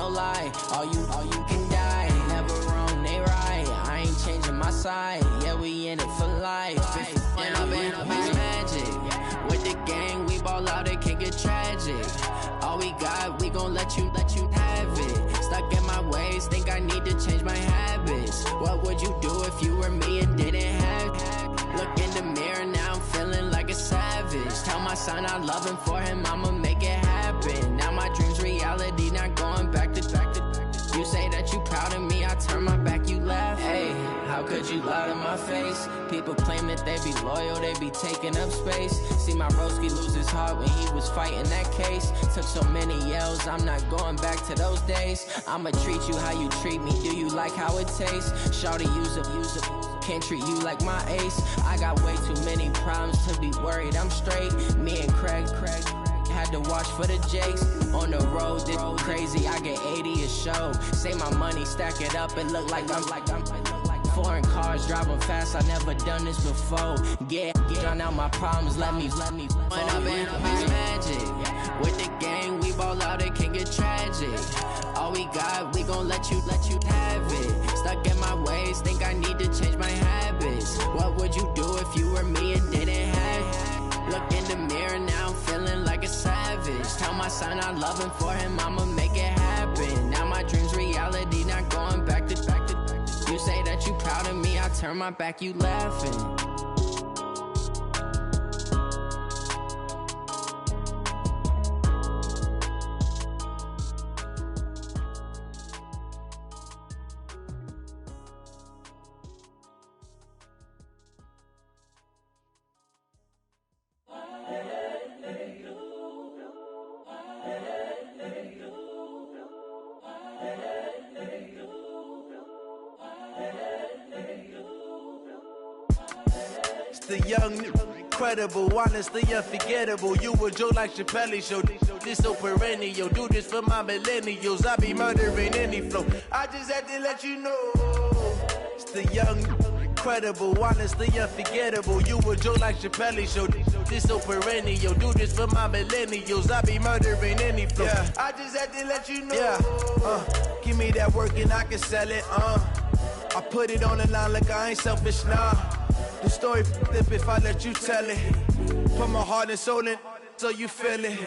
no lie. All you can die. Never wrong, they right. I ain't changing my side. Yeah, we in it for life. When I've been magic. With the gang, we ball out, it can get tragic. All we got, we gon' let you have it. Stuck in my ways, think I need to change my habits. What would you do if you were me and didn't have it? Look in the mirror, now I'm feeling like a savage. Tell my son I love him, for him I'ma make it happen. Now my dream's reality, not going back to. You say that you proud of me, I turn my back, you laugh. Hey, how could you lie to my face? People claim that they be loyal, they be taking up space. See my broski lose his heart when he was fighting that case. Took so many yells, I'm not going back to those days. I'ma treat you how you treat me, do you like how it tastes? Shawty, use a can't treat you like my ace. I got way too many problems to be worried, I'm straight. Me and Craig had to watch for the Jakes. On the road, this crazy, I get 80 a show. Say my money, stack it up, and look like I'm foreign cars, driving fast, I never done this before. Drown out my problems, let me When I've been magic. With the gang, we ball out, it can get tragic. All we got, we gon' let you have it. Stuck in my ways, think I need to change my habits. What would you do if you were me and didn't have it? Look in the mirror, now I'm feeling like a savage. Tell my son I love him, for him I'ma make it happen. Now my dream's reality, not going back to. You say that you proud of me, I turn my back, you laughing. The young, incredible, honestly unforgettable. You a joke like Chappelle show. This so perennial. Do this for my millennials. I be murdering any flow. I just had to let you know. It's the young, incredible, honestly unforgettable. You a joke like Chappelle show. This so perennial. Do this for my millennials. I be murdering any flow. Yeah. I just had to let you know. Yeah. Give me that work and I can sell it. I put it on the line like I ain't selfish, nah. The story flip if I let you tell it. Put my heart and soul in so you feel it.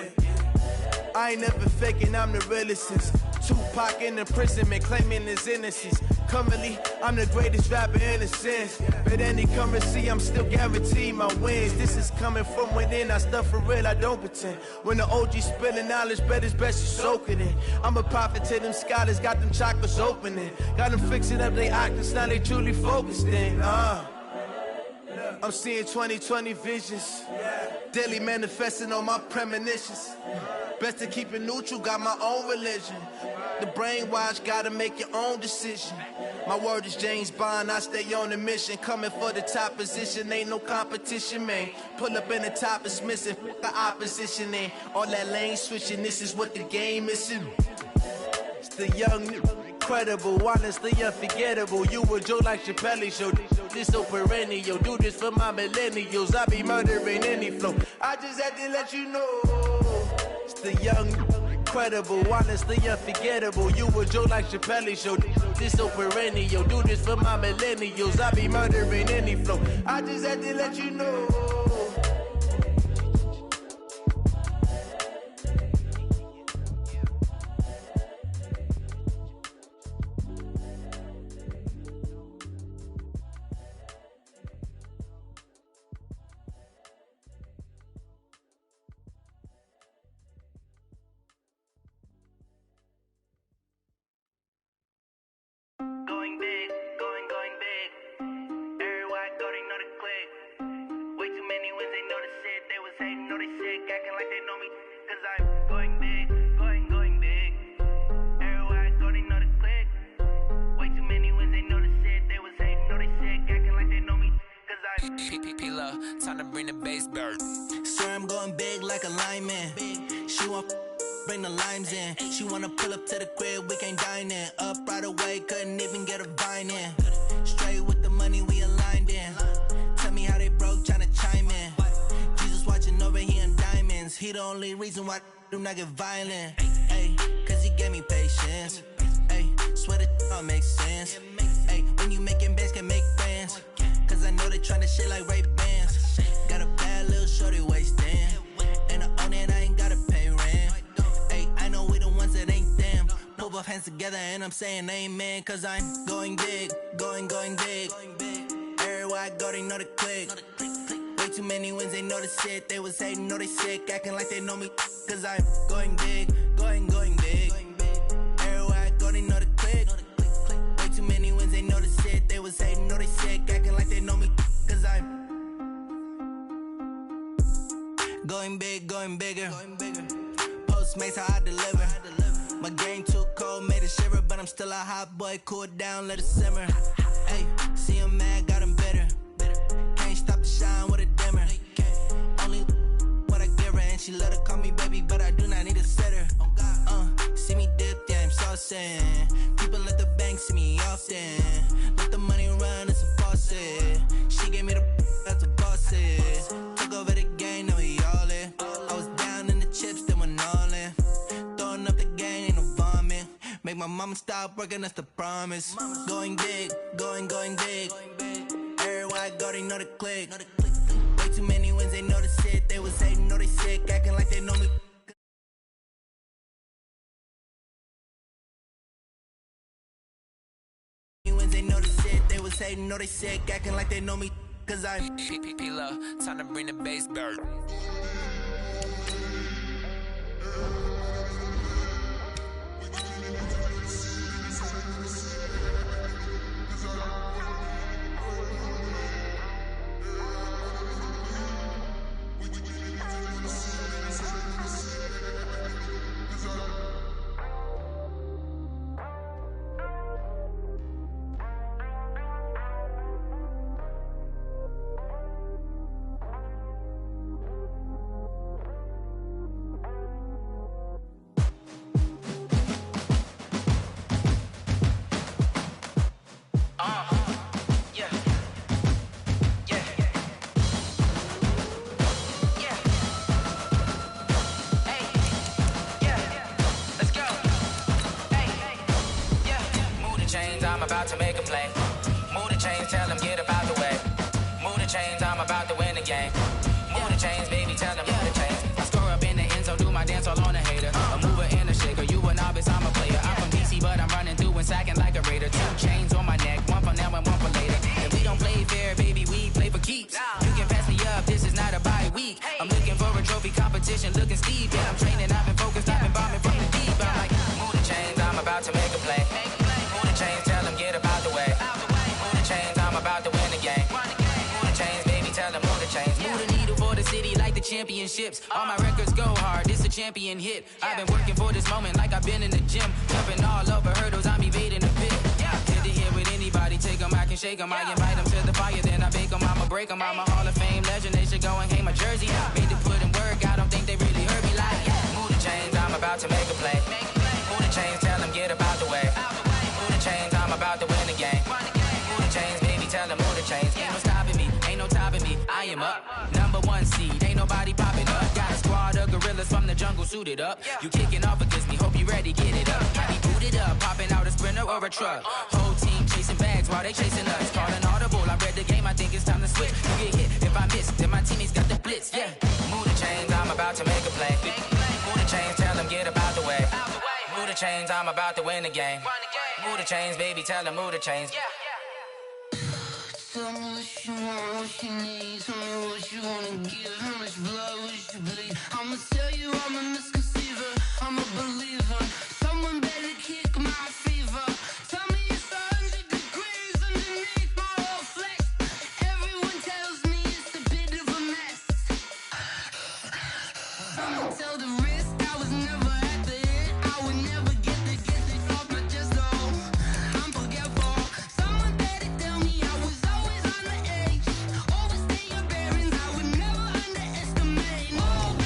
I ain't never faking, I'm the realest since Tupac in imprisonment, claiming his innocence. Currently, I'm the greatest rapper in a sense. But any currency, I'm still guaranteed my wins. This is coming from within, I stuff for real, I don't pretend. When the OG spilling knowledge, bet it's best you soak it in. I'm a prophet to them scholars, got them chakras opening. Got them fixing up their octaves, now they truly focused in. I'm seeing 2020 visions, daily manifesting on my premonitions. Best to keep it neutral, got my own religion. The brainwash, gotta make your own decision. My word is James Bond, I stay on a mission. Coming for the top position, ain't no competition, man. Pull up in the top, it's missing, the opposition ain't. All that lane switching, this is what the game is. It's the young, incredible, honestly unforgettable. You a joke like Chappelle show. This so perennial. Do this for my millennials. I be murdering any flow. I just had to let you know. It's the young, incredible, honestly unforgettable. You a joke like Chappelle show. This so perennial. Do this for my millennials. I be murdering any flow. I just had to let you know. Going big, going big. Everywhere I go, they know the click. Way too many wins, they know the shit. They was hating, know they sick, acting like they know me. Cause I'm going big, going big. Everywhere I go, they know the click. Way too many wins, they know the shit. They was hating, know they sick, acting like they know me. Cause I'm P-P-P-Love, time to bring the bass bird. Swear I'm going big like a lineman. She want bring the limes in. She wanna pull up to the crib, we can't dine in. Up right away, couldn't even get a vine in. Straight with the money, we aligned in. Tell me how they broke, tryna chime in. Jesus watching over, he in diamonds. He the only reason why do not get violent. Ay, cause he gave me patience. Ay, swear that all makes sense. Ay, when you making bands, can make friends. Cause I know they tryna shit like Ray-Bans. Got a bad little shorty wasting. And I own it, I ain't gotta pay rent. Ay, I know we the ones that ain't them. Put both hands together and I'm saying amen. Cause I'm going big, going big. Everywhere I go, they know the click. Way too many wins, they know the shit. They was hating, know they sick, acting like they know me. Cause I'm going big, going big. Everywhere I go, they know the click. Way too many wins, they know the shit. They was hating, know they sick, acting like they know me. Cause I'm going big, going bigger. Postmates how I deliver. My game too cold, made it shiver. But I'm still a hot boy, cool down, let it simmer. Hey, see him mad, got him bitter. Can't stop the shine with a dimmer. Only what I give her, and she let her call me baby, but I do not need a sitter. See me dip, yeah, I'm saucing. People at the bank see me often. Let the money run, it's a faucet. She gave me the that's a boss it. Took over the game, now we all in. I was down in the chips, then went all in. Throwing up the game, ain't no vomit. Make my mama stop working, that's the promise. Going big, going big. Everywhere I go, they know the click. Way too many wins, they know the shit. They was hating, know they sick, acting like they know me. Wins, they know the shit. They was hating, know they sick, acting like they know me. Cause I'm P-P-P-Love, time to bring the bass back. About to make a play. Move the chains, tell them get up out the way. Move the chains, I'm about to win the game. Move the chains, baby, tell them move the chains. I score up in the end zone, do my dance all on a hater. A mover and a shaker, you a novice, I'm a player. I'm from DC, but I'm running through and sacking like a raider. 2 chains on my neck, one for now and one for later. If we don't play fair, baby, we play for keeps. You can pass me up, this is not a bye week. I'm looking for a trophy competition, looking steep. Yeah, I'm training, I've been focused, I've been bombing from the deep. I'm like, move the chains, I'm about to make a play. Move the chains, tell them get up out the way. Move the chains, I'm about to win the game. Move the chains, baby, tell them move the chains. Move the needle for the city like the championships. All my records go hard, this a champion hit. I've been working for this moment like I've been in the gym. Jumping all over hurdles, I'm evading the pit. Hit to hit with anybody, take them, I can shake them. I invite them to the fire, then I bake them, I'ma break them. I'm a Hall of Fame legend, they should go and hang my jersey. Made to put in work, I don't think they really heard me like, move the chains, I'm about to make a play. Move the chains, tell them get up out the way. Move the chains, I'm about to win the game. Move the chains, baby, tell them move the chains. Ain't no stopping me, ain't no topping me, I am up. #1 seed, ain't nobody popping up. Got a squad of gorillas from the jungle suited up. You kicking off against me, hope you ready, get it up. I be booted up, popping out a sprinter or a truck. Whole team chasing bags while they chasing us. Calling audible, I read the game, I think it's time to switch. You get hit, if I miss, then my teammates got the blitz, Move the chains, I'm about to make a play. Move the chains, tell them get up out the way. Move the chains, I'm about to win the game. Move the chains, baby, tell them move the chains. Tell me what you want, what you need. Tell me what you wanna give. How much blood would you bleed? I'ma tell you I'm a misconceiver. I'm a believer. Someone better kick my fever. Tell me it's 100 degrees underneath my whole flesh. Everyone tells me it's a bit of a mess. I'ma tell the risk I was never at the end. I would never get this off my chest though. I'm forgetful. Someone better tell me I was always on the edge. Overstay your bearings, I would never underestimate. Oh,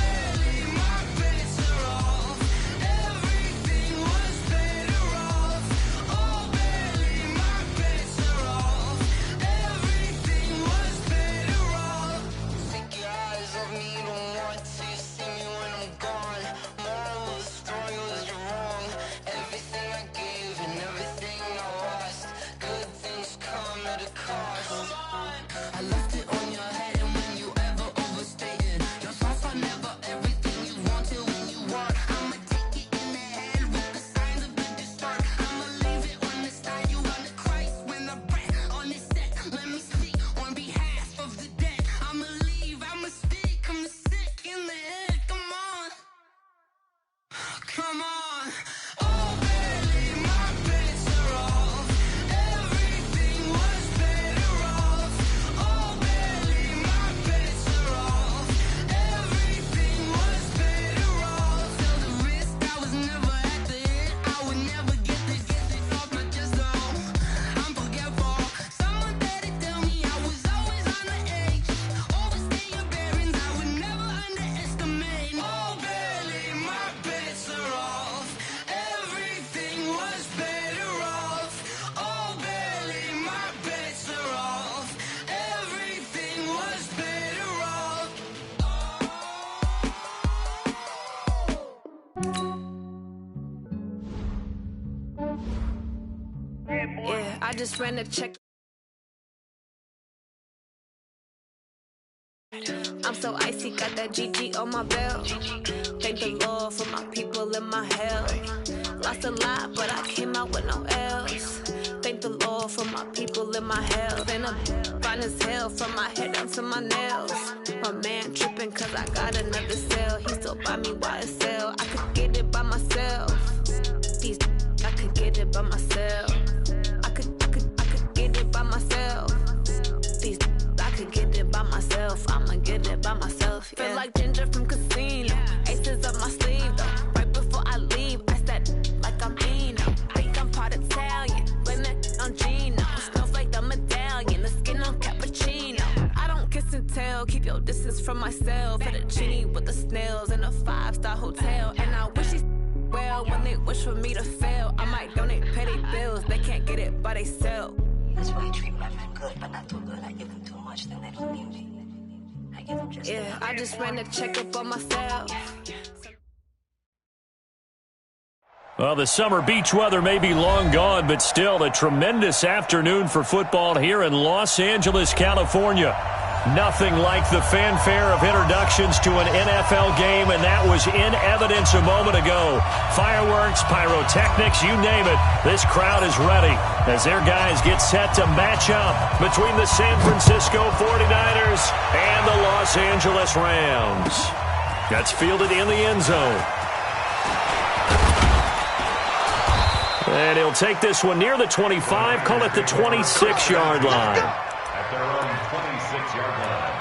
Come on. Oh, barely, my bets are off. Everything was better off. Oh, barely, my bets are off. Everything was better off. Till the risk, I was never at the end. I would never get this off my chest, though. I'm forgetful. Someone better tell me I was always on the edge. Overstay your bearings, I would never underestimate. Oh, barely, my bets are off. Everything was better off. Oh, barely, my bets are off. Everything was better off. Yeah, I just ran a check. I'm so icy, got that GG on my belt. Thank the Lord for my people in my hell. Lost a lot, but I came out with no L's. Thank the Lord for my people in my hell. And I'm fine as hell from my head down to my nails. My man tripping cause I got another cell. He still buy me YSL. I could get it by myself. These I could get it by myself. I could get it by myself. These I could get it by myself. I'ma get it by myself. Yeah. Feel like Ginger from Casino. Aces up my sleeve though. Right before I leave, I said like I'm Eno. Think I'm part Italian. Blame it on Gino. Smells like the medallion. The skin on cappuccino. I don't kiss and tell. Keep your distance from myself. At a genie with the snails in a 5-star hotel. And I wish he's well when they wish for me to fail. I might donate petty bills. They can't get it by they sell. That's why I treat my men good, but not too good. I give them too much, then they don't need me. I give them just Yeah, I just ran a checkup on myself. Well, the summer beach weather may be long gone, but still a tremendous afternoon for football here in Los Angeles, California. Nothing like the fanfare of introductions to an NFL game, and that was in evidence a moment ago. Fireworks, pyrotechnics, you name it. This crowd is ready as their guys get set to match up between the San Francisco 49ers and the Los Angeles Rams. That's fielded in the end zone. And he'll take this one near the 25, call it the 26-yard line. At their own 26-yard line.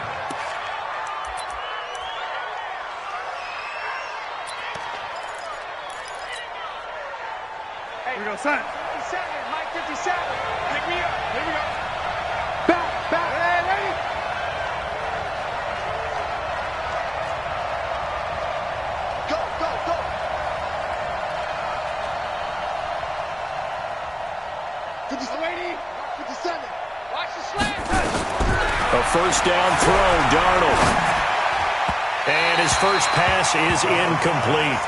Hey, here we go, son. 57, Mike 57. Pick me up. Here we go. Back. Hey, ready? Go. 57. Watch the slant. A first down throw, Darnold. And his first pass is incomplete.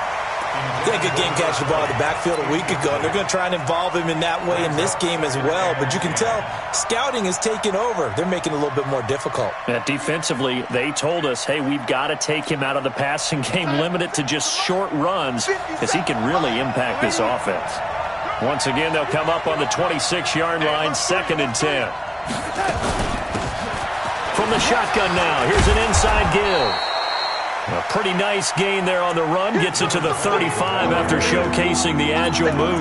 He had a good game catching the ball in the backfield a week ago, and they're going to try and involve him in that way in this game as well. But you can tell scouting is taking over. They're making it a little bit more difficult. Defensively, they told us, hey, we've got to take him out of the passing game, limit it to just short runs, because he can really impact this offense. Once again, they'll come up on the 26-yard line, 2nd and 10. From the shotgun now, here's an inside give. A pretty nice gain there on the run. Gets it to the 35 after showcasing the agile move.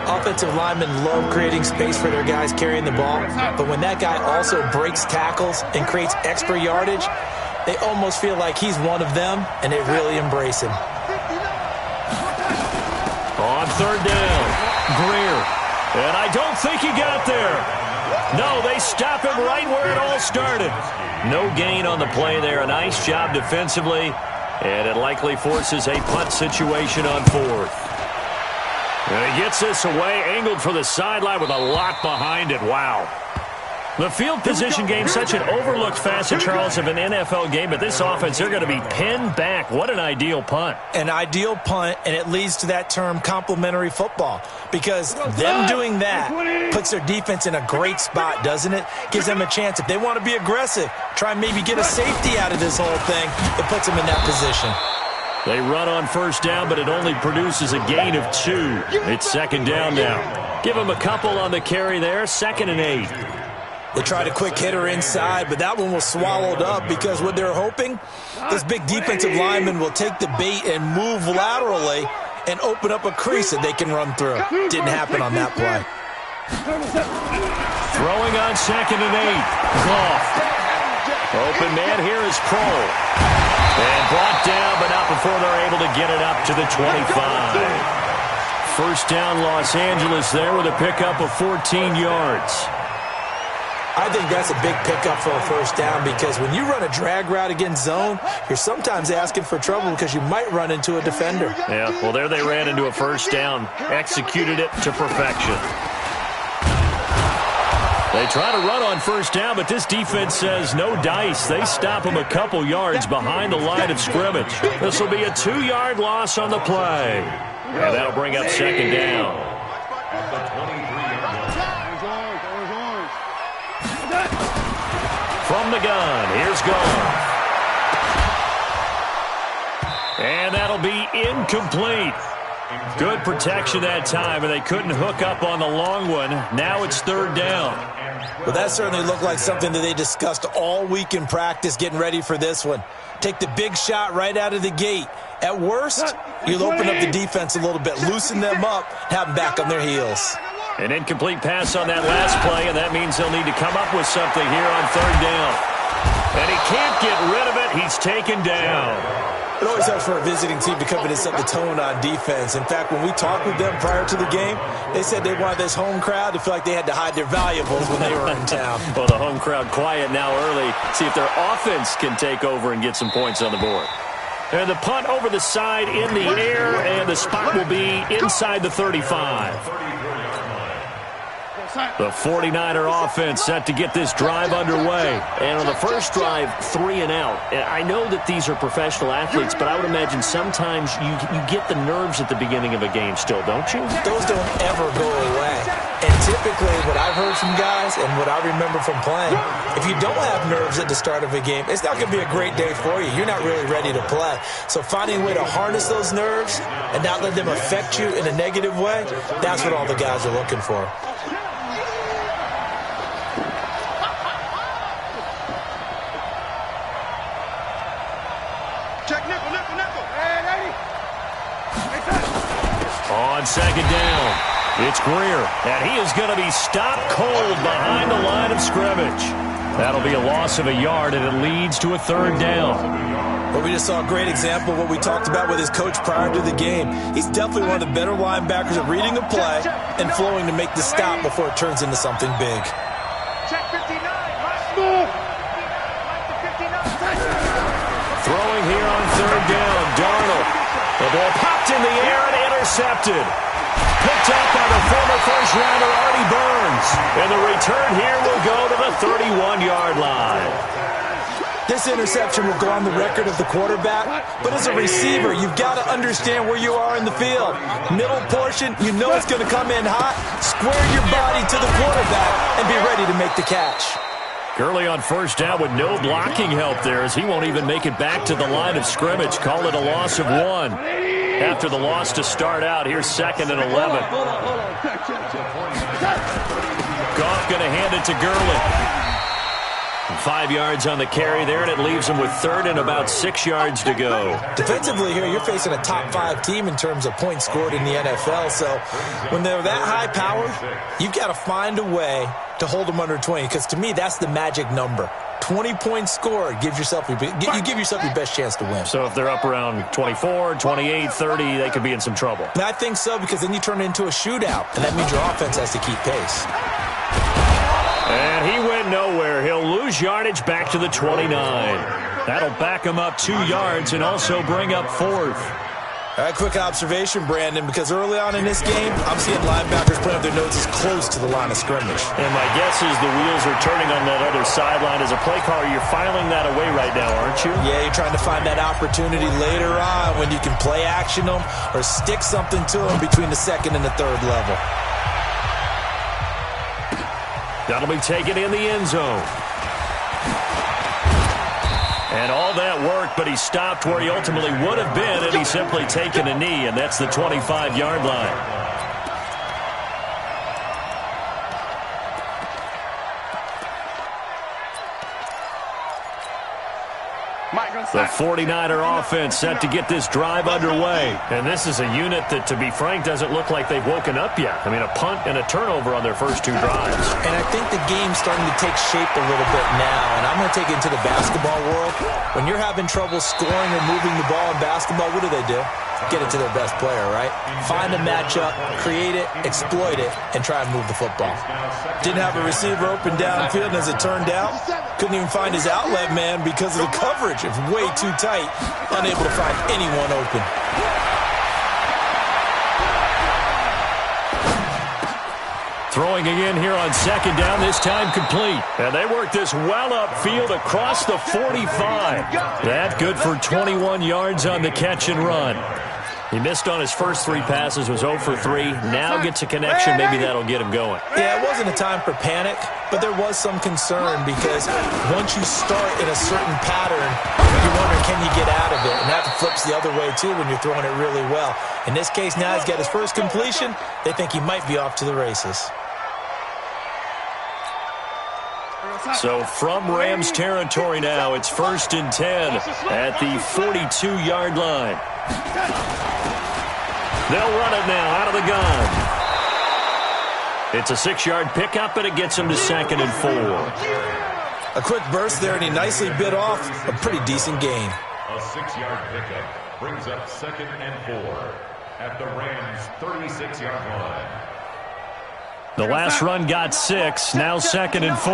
Offensive linemen love creating space for their guys carrying the ball, but when that guy also breaks tackles and creates extra yardage, they almost feel like he's one of them, and they really embrace him. On 3rd down, Greer. And I don't think he got there. No, they stop him right where it all started. No gain on the play there. A nice job defensively. And it likely forces a punt situation on 4th. And he gets this away, angled for the sideline with a lot behind it. Wow. The field position game, such an overlooked facet, Charles, of an NFL game. But this offense, they're going to be pinned back. What an ideal punt. An ideal punt, and it leads to that term complementary football. Because them doing that puts their defense in a great spot, doesn't it? Gives them a chance. If they want to be aggressive, try and maybe get a safety out of this whole thing, it puts them in that position. They run on 1st down, but it only produces a gain of 2. It's 2nd down now. Give them a couple on the carry there, 2nd and 8. They tried a quick hitter inside, but that one was swallowed up because what they're hoping, this big defensive lineman will take the bait and move laterally and open up a crease that they can run through. Didn't happen on that play. Throwing on 2nd and 8. Goff. Open man here is Kroll. And brought down, but not before they're able to get it up to the 25. First down, Los Angeles there with a pickup of 14 yards. I think that's a big pickup for a first down because when you run a drag route against zone, you're sometimes asking for trouble because you might run into a defender. Yeah, well, there they ran into a first down. Executed it to perfection. They try to run on first down, but this defense says no dice. They stop them a couple yards behind the line of scrimmage. This will be a 2-yard loss on the play. And that'll bring up 2nd down. From the gun, here's Goff. And that'll be incomplete. Good protection that time, and they couldn't hook up on the long one. Now it's 3rd down. Well, that certainly looked like something that they discussed all week in practice getting ready for this one. Take the big shot right out of the gate. At worst, you'll open up the defense a little bit, loosen them up, have them back on their heels. An incomplete pass on that last play, and that means they'll need to come up with something here on 3rd down. And he can't get rid of it. He's taken down. It always helps for a visiting team to come in and set the tone on defense. In fact, when we talked with them prior to the game, they said they wanted this home crowd to feel like they had to hide their valuables when they were in town. Well, the home crowd quiet now early. See if their offense can take over and get some points on the board. And the punt over the side in the air, and the spot will be inside the 35. The 49er offense set to get this drive underway. And on the first drive, 3 and out. And I know that these are professional athletes, but I would imagine sometimes you get the nerves at the beginning of a game still, don't you? Those don't ever go away. And typically what I've heard from guys and what I remember from playing, if you don't have nerves at the start of a game, it's not going to be a great day for you. You're not really ready to play. So finding a way to harness those nerves and not let them affect you in a negative way, that's what all the guys are looking for. On 2nd down, it's Greer, and he is going to be stopped cold behind the line of scrimmage. That'll be a loss of a yard, and it leads to a 3rd down. Well, we just saw a great example of what we talked about with his coach prior to the game. He's definitely one of the better linebackers at reading a play and flowing to make the stop before it turns into something big. Check 59, last move. Throwing here on 3rd down, Darnold. The ball popped in the air and intercepted. Picked up by the former first-rounder Artie Burns. And the return here will go to the 31-yard line. This interception will go on the record of the quarterback, but as a receiver, you've got to understand where you are in the field. Middle portion, you know it's going to come in hot. Square your body to the quarterback and be ready to make the catch. Gurley on first down with no blocking help there as he won't even make it back to the line of scrimmage. Call it a loss of 1. After the loss to start out, here's 2nd and 11. Goff going to hand it to Gurley. 5 yards on the carry there, and it leaves him with 3rd and about 6 yards to go. Defensively here, you're facing a top 5 team in terms of points scored in the NFL. So when they're that high-powered, you've got to find a way to hold them under 20, because to me, that's the magic number. 20 points scored, you give yourself your best chance to win. So if they're up around 24, 28, 30, they could be in some trouble. And I think so, because then you turn it into a shootout, and that means your offense has to keep pace. And he went nowhere. He'll lose yardage back to the 29. That'll back him up 2 yards and also bring up 4th. All right, quick observation, Brandon, because early on in this game, I'm seeing linebackers putting up their noses close to the line of scrimmage. And my guess is the wheels are turning on that other sideline. As a play caller, you're filing that away right now, aren't you? Yeah, you're trying to find that opportunity later on when you can play action them or stick something to them between the 2nd and the 3rd level. That'll be taken in the end zone. And all that worked, but he stopped where he ultimately would have been had he simply taken a knee, and that's the 25-yard line. The 49er offense set to get this drive underway. And this is a unit that, to be frank, doesn't look like they've woken up yet. I mean, a punt and a turnover on their first 2 drives. And I think the game's starting to take shape a little bit now. And I'm going to take it into the basketball world. When you're having trouble scoring or moving the ball in basketball, what do? Get it to their best player, right? Find a matchup, create it, exploit it, and try and move the football. Didn't have a receiver open downfield, and as it turned out, couldn't even find his outlet man because of the coverage. It was way too tight, unable to find anyone open. Throwing again here on second down, this time complete. And they work this well upfield across the 45. That good for 21 yards on the catch and run. He missed on his first 3 passes, was 0 for 3. Now gets a connection. Maybe that'll get him going. Yeah, it wasn't a time for panic, but there was some concern because once you start in a certain pattern, you wonder, can you get out of it? And that flips the other way, too, when you're throwing it really well. In this case, now he's got his first completion. They think he might be off to the races. So from Rams territory now, it's 1st and 10 at the 42-yard line. They'll run it now out of the gun. It's a 6-yard pickup, and it gets him to 2nd and 4. A quick burst there, and he nicely bit off a pretty decent gain. A 6-yard pickup brings up 2nd and 4 at the Rams' 36-yard line. The last run got 6, now 2nd and 4.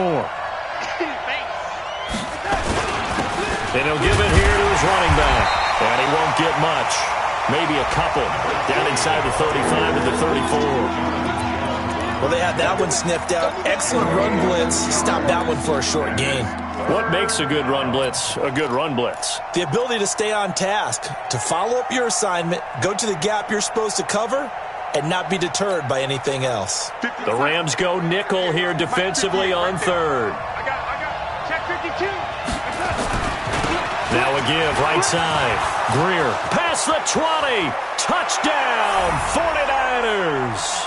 And he'll give it here to his running back. And he won't get much. Maybe a couple. Down inside the 35 and the 34. Well, they had that one sniffed out. Excellent run blitz. Stopped that one for a short gain. What makes a good run blitz a good run blitz? The ability to stay on task, to follow up your assignment, go to the gap you're supposed to cover, and not be deterred by anything else. The Rams go nickel here defensively on 3rd. Check 52. Now a give, right side. Greer, past the 20. Touchdown, 49ers.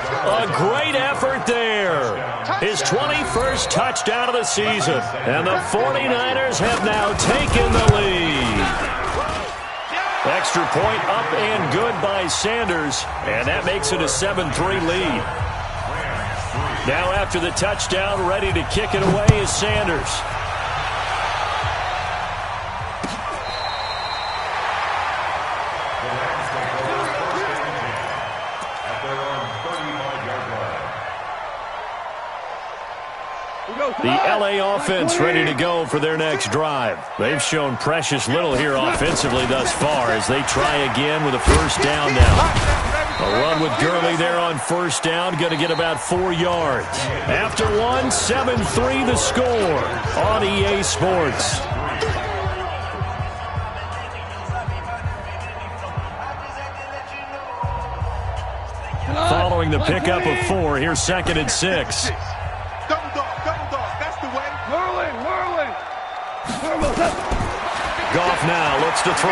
A great effort there. His 21st touchdown of the season. And the 49ers have now taken the lead. Extra point up and good by Sanders. And that makes it a 7-3 lead. Now after the touchdown, ready to kick it away is Sanders. The LA offense ready to go for their next drive. They've shown precious little here offensively thus far as they try again with a first down now. A run with Gurley there on first down, going to get about 4 yards. After one, 7-3 the score on EA Sports. Following the pickup of 4, here's 2nd and 6. Goff now looks to throw.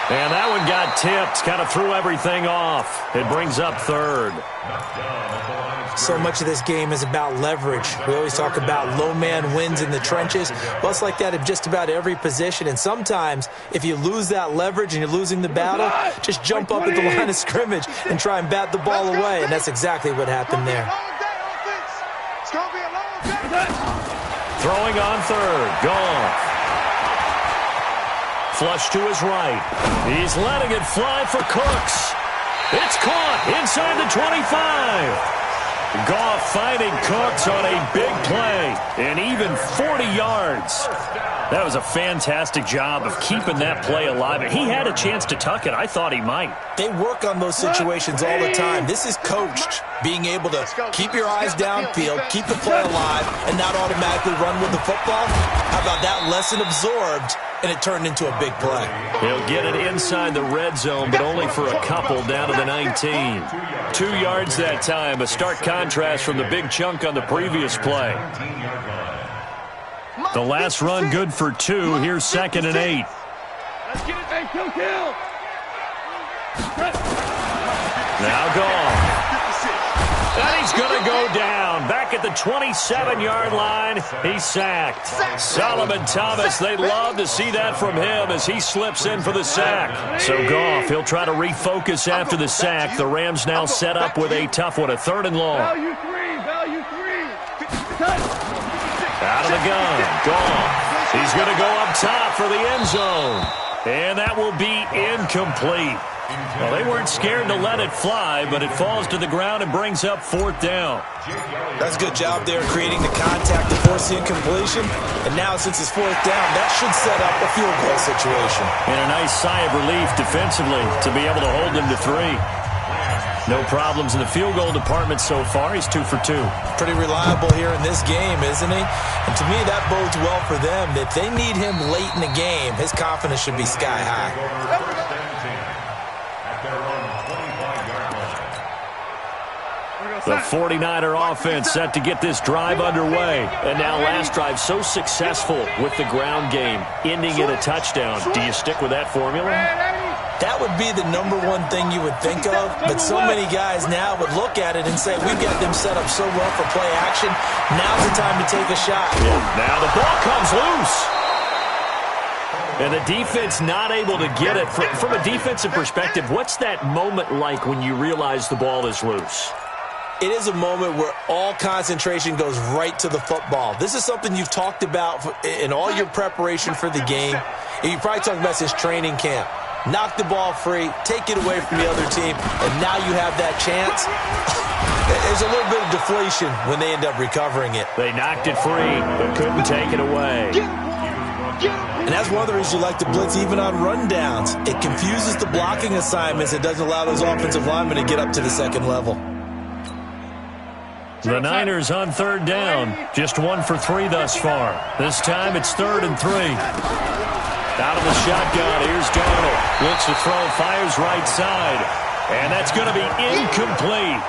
And that one got tipped, kind of threw everything off. It brings up 3rd. So much of this game is about leverage. We always talk about low man wins in the trenches. Well, it's like that in just about every position. And sometimes, if you lose that leverage and you're losing the battle, just jump up at the line of scrimmage and try and bat the ball away. And that's exactly what happened there. Throwing on 3rd. Goff. Flush to his right. He's letting it fly for Cooks. It's caught inside the 25. Goff finding Cooks on a big play. And even 40 yards. That was a fantastic job of keeping that play alive. And he had a chance to tuck it. I thought he might. They work on those situations all the time. This is coached. Being able to keep your eyes downfield, keep the play alive, and not automatically run with the football. How about that lesson absorbed, and it turned into a big play? He'll get it inside the red zone, but only for a couple down to the 19. 2 yards that time, a stark contrast from the big chunk on the previous play. The last run good for 2. Here's 2nd and 8. Let's get it, hey, kill. Now Goff. And he's going to go down. Back at the 27-yard line, he's sacked. Solomon Thomas, they love to see that from him as he slips in for the sack. So Goff, he'll try to refocus after the sack. The Rams now set up with a tough one, a 3rd and long. Value three. Out of the gun, Goff. He's going to go up top for the end zone. And that will be incomplete. Well, they weren't scared to let it fly, but it falls to the ground and brings up 4th down. That's a good job there creating the contact to force the incompletion. And now since it's 4th down, that should set up a field goal situation. And a nice sigh of relief defensively to be able to hold them to 3. No problems in the field goal department so far. He's 2 for 2. Pretty reliable here in this game, isn't he? And to me, that bodes well for them. If they need him late in the game, his confidence should be sky high. The 49er offense set to get this drive underway. And now last drive so successful with the ground game, ending in a touchdown. Do you stick with that formula? That would be the number one thing you would think of, but so many guys now would look at it and say, we've got them set up so well for play action. Now's the time to take a shot. Yeah, now the ball comes loose. And the defense not able to get it. From a defensive perspective, what's that moment like when you realize the ball is loose? It is a moment where all concentration goes right to the football. This is something you've talked about in all your preparation for the game. And you probably talked about since training camp. Knock the ball free, take it away from the other team, and now you have that chance. There's a little bit of deflation when they end up recovering it. They knocked it free, but couldn't take it away. And that's one of the reasons you like to blitz even on rundowns. It confuses the blocking assignments. It doesn't allow those offensive linemen to get up to the second level. The Niners on 3rd down. Just 1 for 3 thus far. This time it's 3rd and 3. Out of the shotgun, here's Gauntl. Looks to throw, fires right side. And that's going to be incomplete.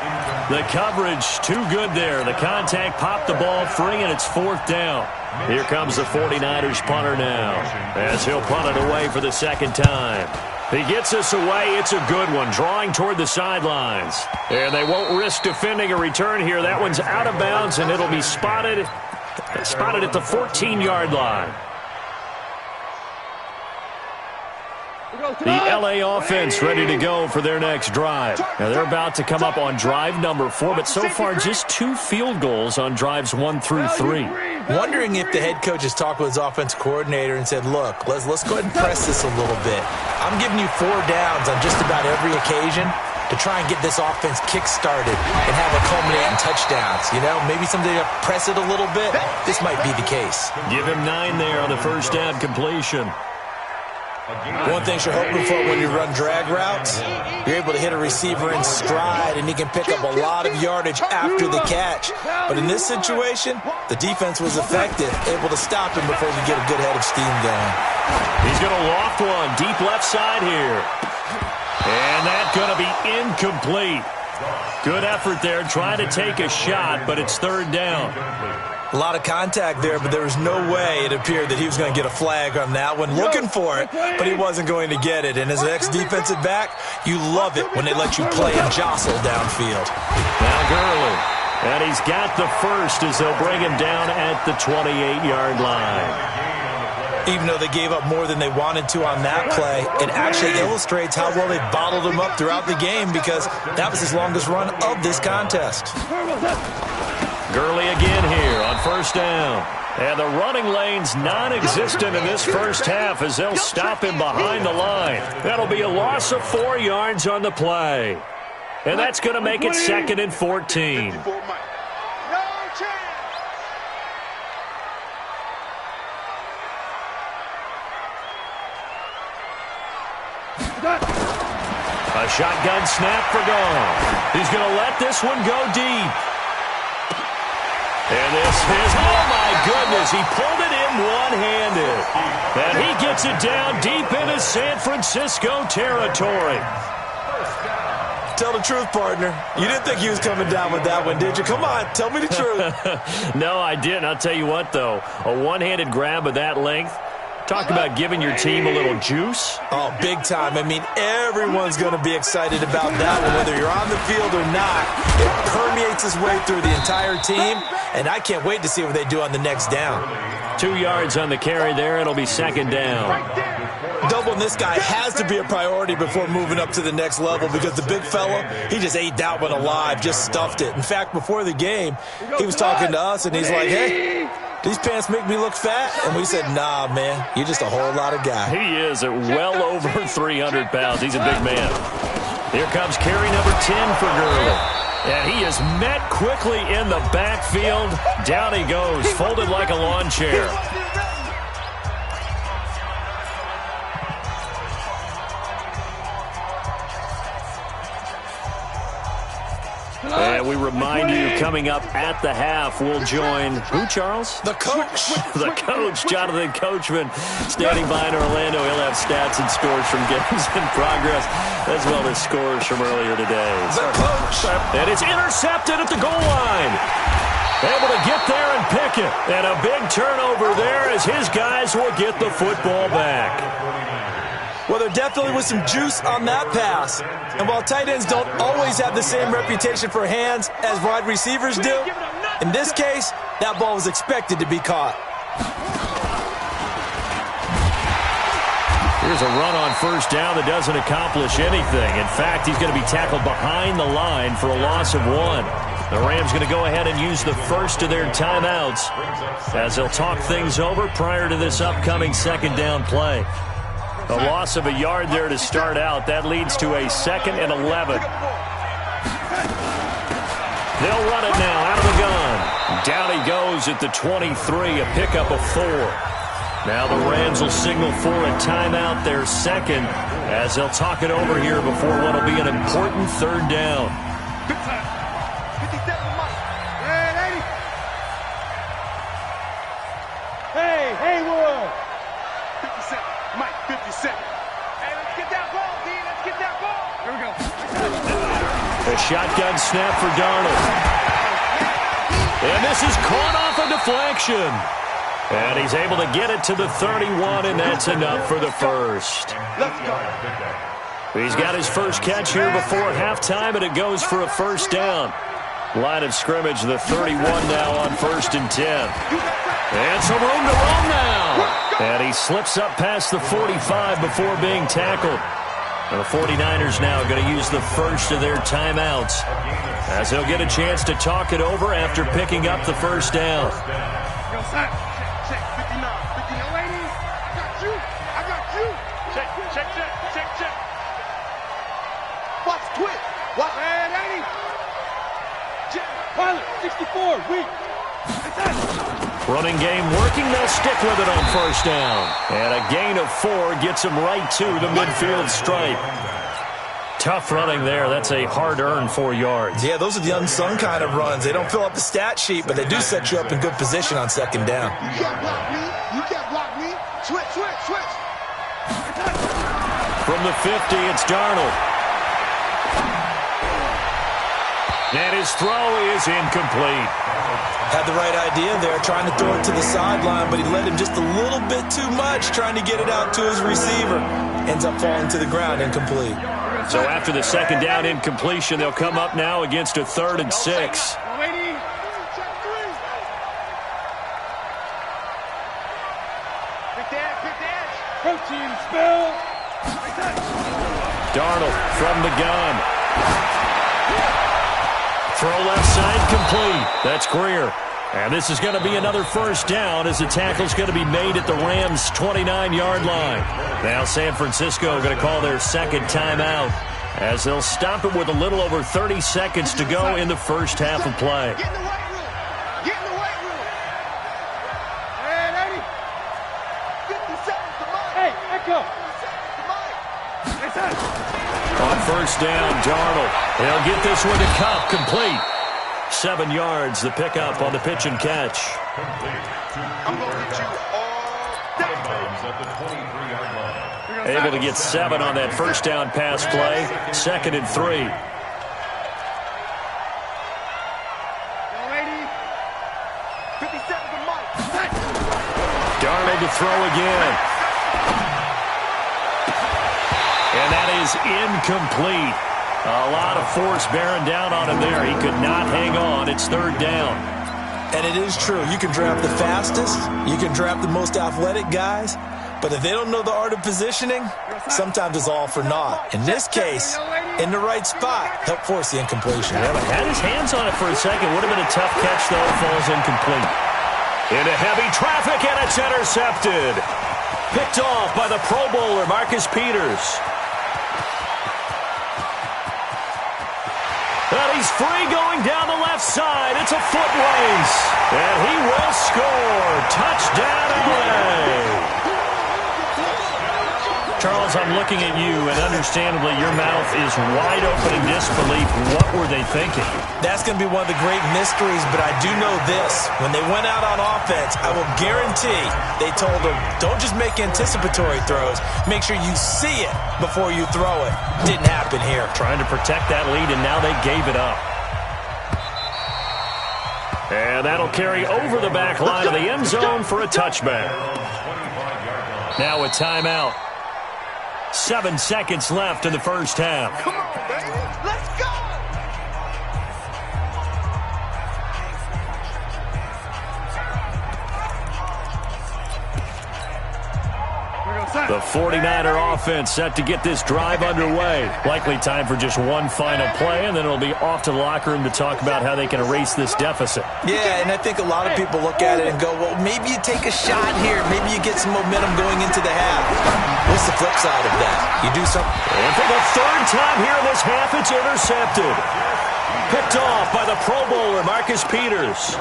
The coverage too good there. The contact popped the ball free, and it's 4th down. Here comes the 49ers punter now, as he'll punt it away for the 2nd time. He gets us away. It's a good one, drawing toward the sidelines. And they won't risk defending a return here. That one's out of bounds, and it'll be spotted at the 14-yard line. The LA offense ready to go for their next drive. Now they're about to come up on drive number 4, but so far just 2 field goals on drives 1 through 3. Wondering if the head coach has talked with his offense coordinator and said, look, let's go ahead and press this a little bit. I'm giving you 4 downs on just about every occasion to try and get this offense kick-started and have it culminate in touchdowns. You know, maybe someday to press it a little bit. This might be the case. Give him 9 there on the first down completion. One thing you're hoping for when you run drag routes, you're able to hit a receiver in stride, and he can pick up a lot of yardage after the catch. But in this situation, the defense was effective, able to stop him before he get a good head of steam going. He's going to loft one deep left side here. And that's going to be incomplete. Good effort there, trying to take a shot, but it's 3rd down. A lot of contact there, but there was no way it appeared that he was going to get a flag on that one. Looking for it, but he wasn't going to get it. And as an ex-defensive back, you love it when they let you play and jostle downfield. Now Gurley. And he's got the first as they'll bring him down at the 28-yard line. Even though they gave up more than they wanted to on that play, it actually illustrates how well they bottled him up throughout the game because that was his longest run of this contest. Gurley again here on 1st down. And the running lane's non-existent in this first half as they'll stop him behind the line. That'll be a loss of 4 yards on the play. And that's going to make it 2nd and 14. A shotgun snap for Goff. He's going to let this one go deep. And this is, oh my goodness, he pulled it in one-handed. And he gets it down deep into San Francisco territory. Tell the truth, partner. You didn't think he was coming down with that one, did you? Come on, tell me the truth. No, I didn't. I'll tell you what, though. A one-handed grab of that length, Talk about giving your team a little juice. Oh, big time. I mean, everyone's going to be excited about that one, whether you're on the field or not. It permeates its way through the entire team, and I can't wait to see what they do on the next down. 2 yards on the carry there. It'll be second down. Doubling this guy has to be a priority before moving up to the next level because the big fella, he just ate that one alive, just stuffed it. In fact, before the game, he was talking to us, and he's like, hey, these pants make me look fat? And we said, nah, man, you're just a whole lot of guy. He is at well over 300 pounds. He's a big man. Here comes carry number 10 for Gurley. And he is met quickly in the backfield. Down he goes, folded like a lawn chair. And we remind you, coming up at the half, we'll join who, Charles? The coach. The coach, Jonathan Coachman, standing by in Orlando. He'll have stats and scores from games in progress, as well as scores from earlier today. The coach. And it's intercepted at the goal line. Able to get there and pick it. And a big turnover there as his guys will get the football back. Well, there definitely was some juice on that pass. And while tight ends don't always have the same reputation for hands as wide receivers do, in this case, that ball was expected to be caught. Here's a run on first down that doesn't accomplish anything. In fact, he's going to be tackled behind the line for a loss of 1. The Rams going to go ahead and use the first of their timeouts as they'll talk things over prior to this upcoming second down play. A loss of a yard there to start out. That leads to a 2nd and 11. They'll run it now out of the gun. Down he goes at the 23, a pickup of 4. Now the Rams will signal for a timeout, their second, as they'll talk it over here before what will be an important third down. Hey, Haywood! 57, Mike, 57. Hey, let's get that ball, D. Let's get that ball. Here we go. A shotgun snap for Darnold. And this is caught off a deflection. And he's able to get it to the 31, and that's enough for the first. Let's go. He's got his first catch here before halftime, and it goes for a first down. Line of scrimmage, the 31 now on 1st and 10. And some room to run now. And he slips up past the 45 before being tackled. And the 49ers now going to use the first of their timeouts as they'll get a chance to talk it over after picking up the first down. Check, 59, 59, ladies. I got you. Check. Watch, twitch. Watch. And 80. Pilot, 64, weak. Running game working. They'll stick with it on first down. And a gain of 4 gets him right to the midfield stripe. Tough running there. That's a hard-earned 4 yards. Yeah, those are the unsung kind of runs. They don't fill up the stat sheet, but they do set you up in good position on second down. You can't block me. You can't block me. Switch. From the 50, it's Darnold. And his throw is incomplete. Had the right idea there, trying to throw it to the sideline, but he led him just a little bit too much, trying to get it out to his receiver. Ends up falling to the ground, incomplete. So after the second down incompletion, they'll come up now against a 3rd and 6. Protein spill. Darnold from the gun. Throw left side complete. That's Greer. And this is going to be another first down as the tackle's going to be made at the Rams' 29-yard line. Now San Francisco going to call their second timeout as they'll stop it with a little over 30 seconds to go in the first half of play. Get in the weight room. Get in the weight room. And 80. 57 to Mike. Hey, Echo. 57 to Mike. On first down, Darnold. He'll get this one to Cup, complete. 7 yards, the pickup on the pitch and catch. I'm going to get you all day. Able to get 7 on that first down pass play. 2nd and 3. Darnold to throw again. And that is incomplete. A lot of force bearing down on him there. He could not hang on. It's third down. And it is true. You can draft the fastest. You can draft the most athletic guys. But if they don't know the art of positioning, sometimes it's all for naught. In this case, in the right spot, help force the incompletion. Yeah, but had his hands on it for a second. Would have been a tough catch, though. Falls incomplete. Into heavy traffic, and it's intercepted. Picked off by the Pro Bowler, Marcus Peters. And he's free going down the left side. It's a foot race. And he will score. Touchdown, LA. Charles, I'm looking at you, and understandably, your mouth is wide open in disbelief. What were they thinking? That's going to be one of the great mysteries, but I do know this. When they went out on offense, I will guarantee they told them, don't just make anticipatory throws. Make sure you see it before you throw it. Didn't happen here. Trying to protect that lead, and now they gave it up. And that'll carry over the back line of the end zone for a touchback. Now a timeout. 7 seconds left in the first half. Come on, baby. Let's go. The 49er offense set to get this drive underway. Likely time for just one final play, and then it'll be off to the locker room to talk about how they can erase this deficit. Yeah, and I think a lot of people look at it and go, well, maybe you take a shot here. Maybe you get some momentum going into the half. What's the flip side of that? You do something. And for the third time here in this half, it's intercepted. Picked off by the Pro Bowler, Marcus Peters.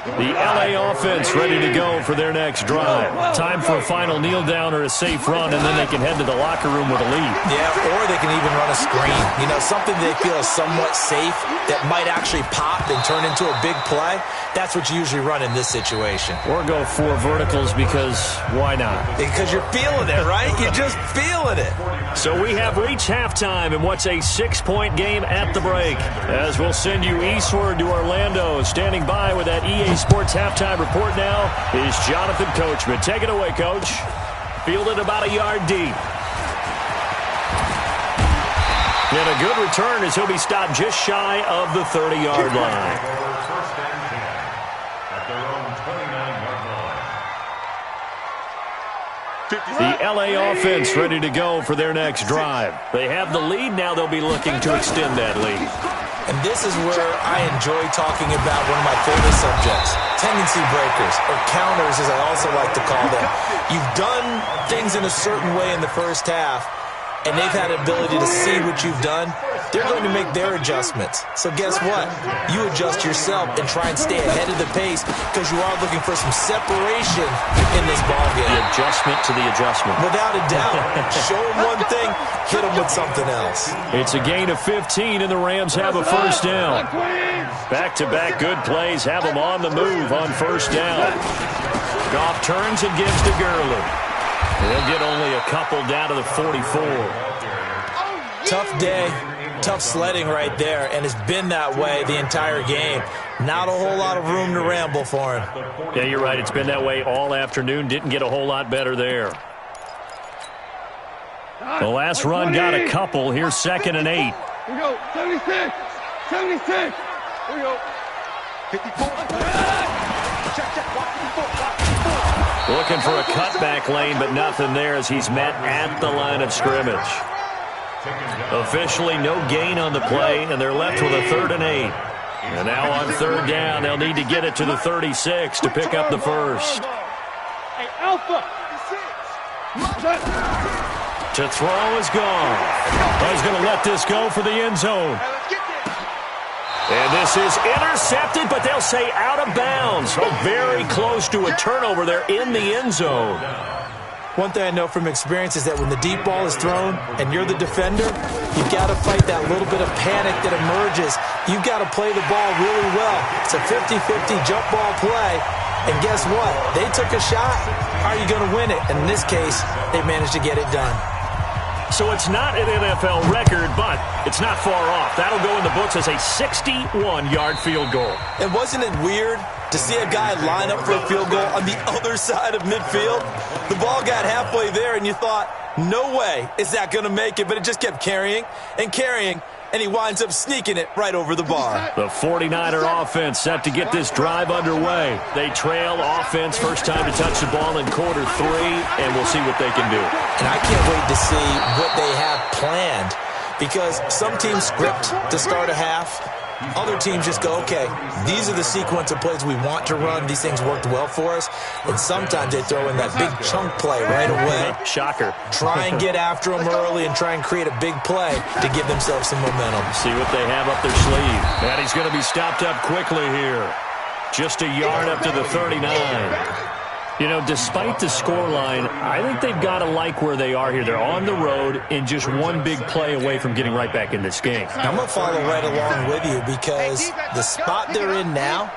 The LA offense ready to go for their next drive. Time for a final kneel down or a safe run, and then they can head to the locker room with a lead. Yeah, or they can even run a screen. You know, something they feel is somewhat safe that might actually pop and turn into a big play. That's what you usually run in this situation. Or go 4 verticals because why not? Because you're feeling it, right? You're just feeling it. So we have reached halftime in what's a 6-point game at the break. As we'll send you eastward to Orlando. Standing by with that EA Sports halftime report now is Jonathan Coachman. Take it away, Coach. Fielded about a yard deep. And a good return as he'll be stopped just shy of the 30-yard line. First and 10 at their own 29-yard line. The LA offense ready to go for their next drive. They have the lead now. They'll be looking to extend that lead. And this is where I enjoy talking about one of my favorite subjects, tendency breakers, or counters as I also like to call them. You've done things in a certain way in the first half, and they've had the ability to see what you've done. They're going to make their adjustments. So guess what? You adjust yourself and try and stay ahead of the pace because you are looking for some separation in this ballgame. The adjustment to the adjustment. Without a doubt. Show them one thing, hit them with something else. It's a gain of 15, and the Rams have a first down. Back-to-back good plays have them on the move on first down. Goff turns and gives to Gurley. They'll get only a couple down to the 44. Tough day. Tough sledding right there, and it's been that way the entire game. Not a whole lot of room to ramble for him. Yeah, you're right. It's been that way all afternoon. Didn't get a whole lot better there. The last run got a couple. Here's 2nd and 8. Here we go. 76. 76. Here we go. 54. Looking for a cutback lane, but nothing there as he's met at the line of scrimmage. Officially no gain on the play, and they're left with a 3rd and 8. And now on 3rd down, they'll need to get it to the 36 to pick up the first. Hey, Alpha. To throw is gone. He's going to let this go for the end zone. And this is intercepted, but they'll say out of bounds. So very close to a turnover there in the end zone. One thing I know from experience is that when the deep ball is thrown and you're the defender, you've got to fight that little bit of panic that emerges. You've got to play the ball really well. It's a 50-50 jump ball play. And guess what? They took a shot. How are you going to win it? And in this case, they managed to get it done. So it's not an NFL record, but it's not far off. That'll go in the books as a 61-yard field goal. And wasn't it weird to see a guy line up for a field goal on the other side of midfield? The ball got halfway there, and you thought, no way is that going to make it, but it just kept carrying and carrying, and he winds up sneaking it right over the bar. The 49er offense set to get this drive underway. They trail offense, first time to touch the ball in quarter 3, and we'll see what they can do. And I can't wait to see what they have planned, because some teams script to start a half. Other teams just go, okay, these are the sequence of plays we want to run. These things worked well for us. And sometimes they throw in that big chunk play right away. Shocker. Try and get after them early and try and create a big play to give themselves some momentum. See what they have up their sleeve. And he's going to be stopped up quickly here. Just a yard up to the 39. You know, despite the scoreline, I think they've got to like where they are here. They're on the road and just one big play away from getting right back in this game. I'm going to follow right along with you because the spot they're in now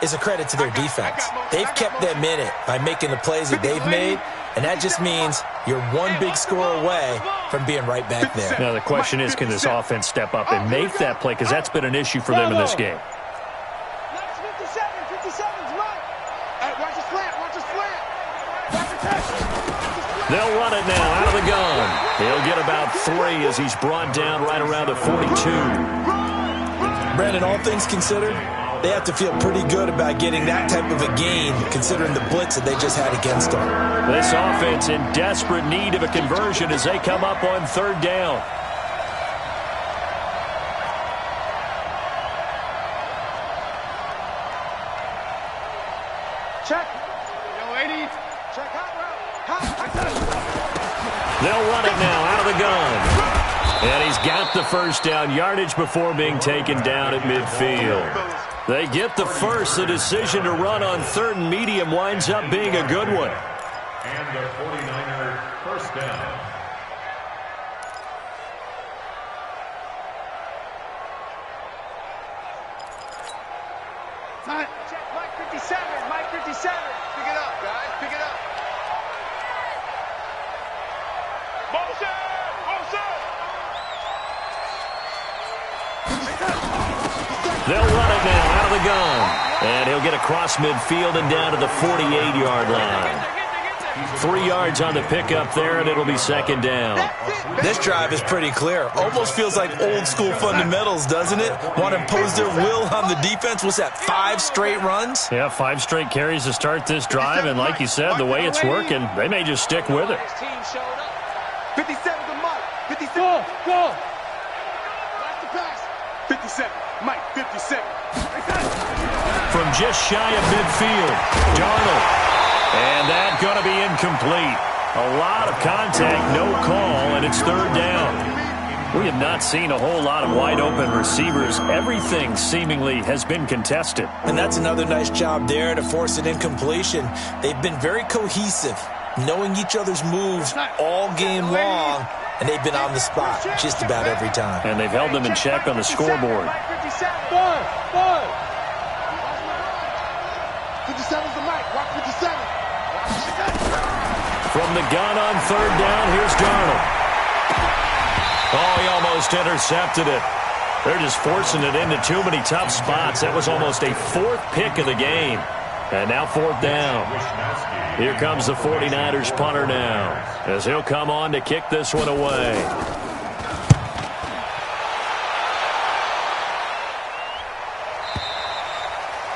is a credit to their defense. They've kept them in it by making the plays that they've made, and that just means you're one big score away from being right back there. Now, the question is, can this offense step up and make that play? Because that's been an issue for them in this game. They'll run it now out of the gun. He'll get about 3 as he's brought down right around the 42. Brandon, all things considered, they have to feel pretty good about getting that type of a gain considering the blitz that they just had against them. This offense in desperate need of a conversion as they come up on 3rd down. Check. Yo, 80. Check hot route. They'll run it now out of the gun. And he's got the first down yardage before being taken down at midfield. They get the first. The decision to run on 3rd and medium winds up being a good one. And the 49er first down. Check Mike 57. Mike 57. Pick it up, guys. Pick it up. Motion! Motion! They'll run it now out of the gun. And he'll get across midfield and down to the 48-yard line. 3 yards on the pickup there, and it'll be 2nd down. This drive is pretty clear. Almost feels like old school fundamentals, doesn't it? Want to impose their will on the defense. What's that, 5 straight runs? Yeah, 5 straight carries to start this drive, and like you said, the way it's working, they may just stick with it. 57 to Mike. 57. Go. Watch the pass. 57. Mike, 57. From just shy of midfield, Gauntl3t. And that's going to be incomplete. A lot of contact, no call, and it's 3rd down. We have not seen a whole lot of wide-open receivers. Everything seemingly has been contested. And that's another nice job there to force an incompletion. They've been very cohesive, knowing each other's moves all game long, and they've been on the spot just about every time. And they've held them in check on the scoreboard. 57's the Mike. Watch 57. From the gun on 3rd down, here's Gauntl3t. Oh, he almost intercepted it. They're just forcing it into too many tough spots. That was almost a 4th pick of the game. And now 4th down. Here comes the 49ers punter now, as he'll come on to kick this one away.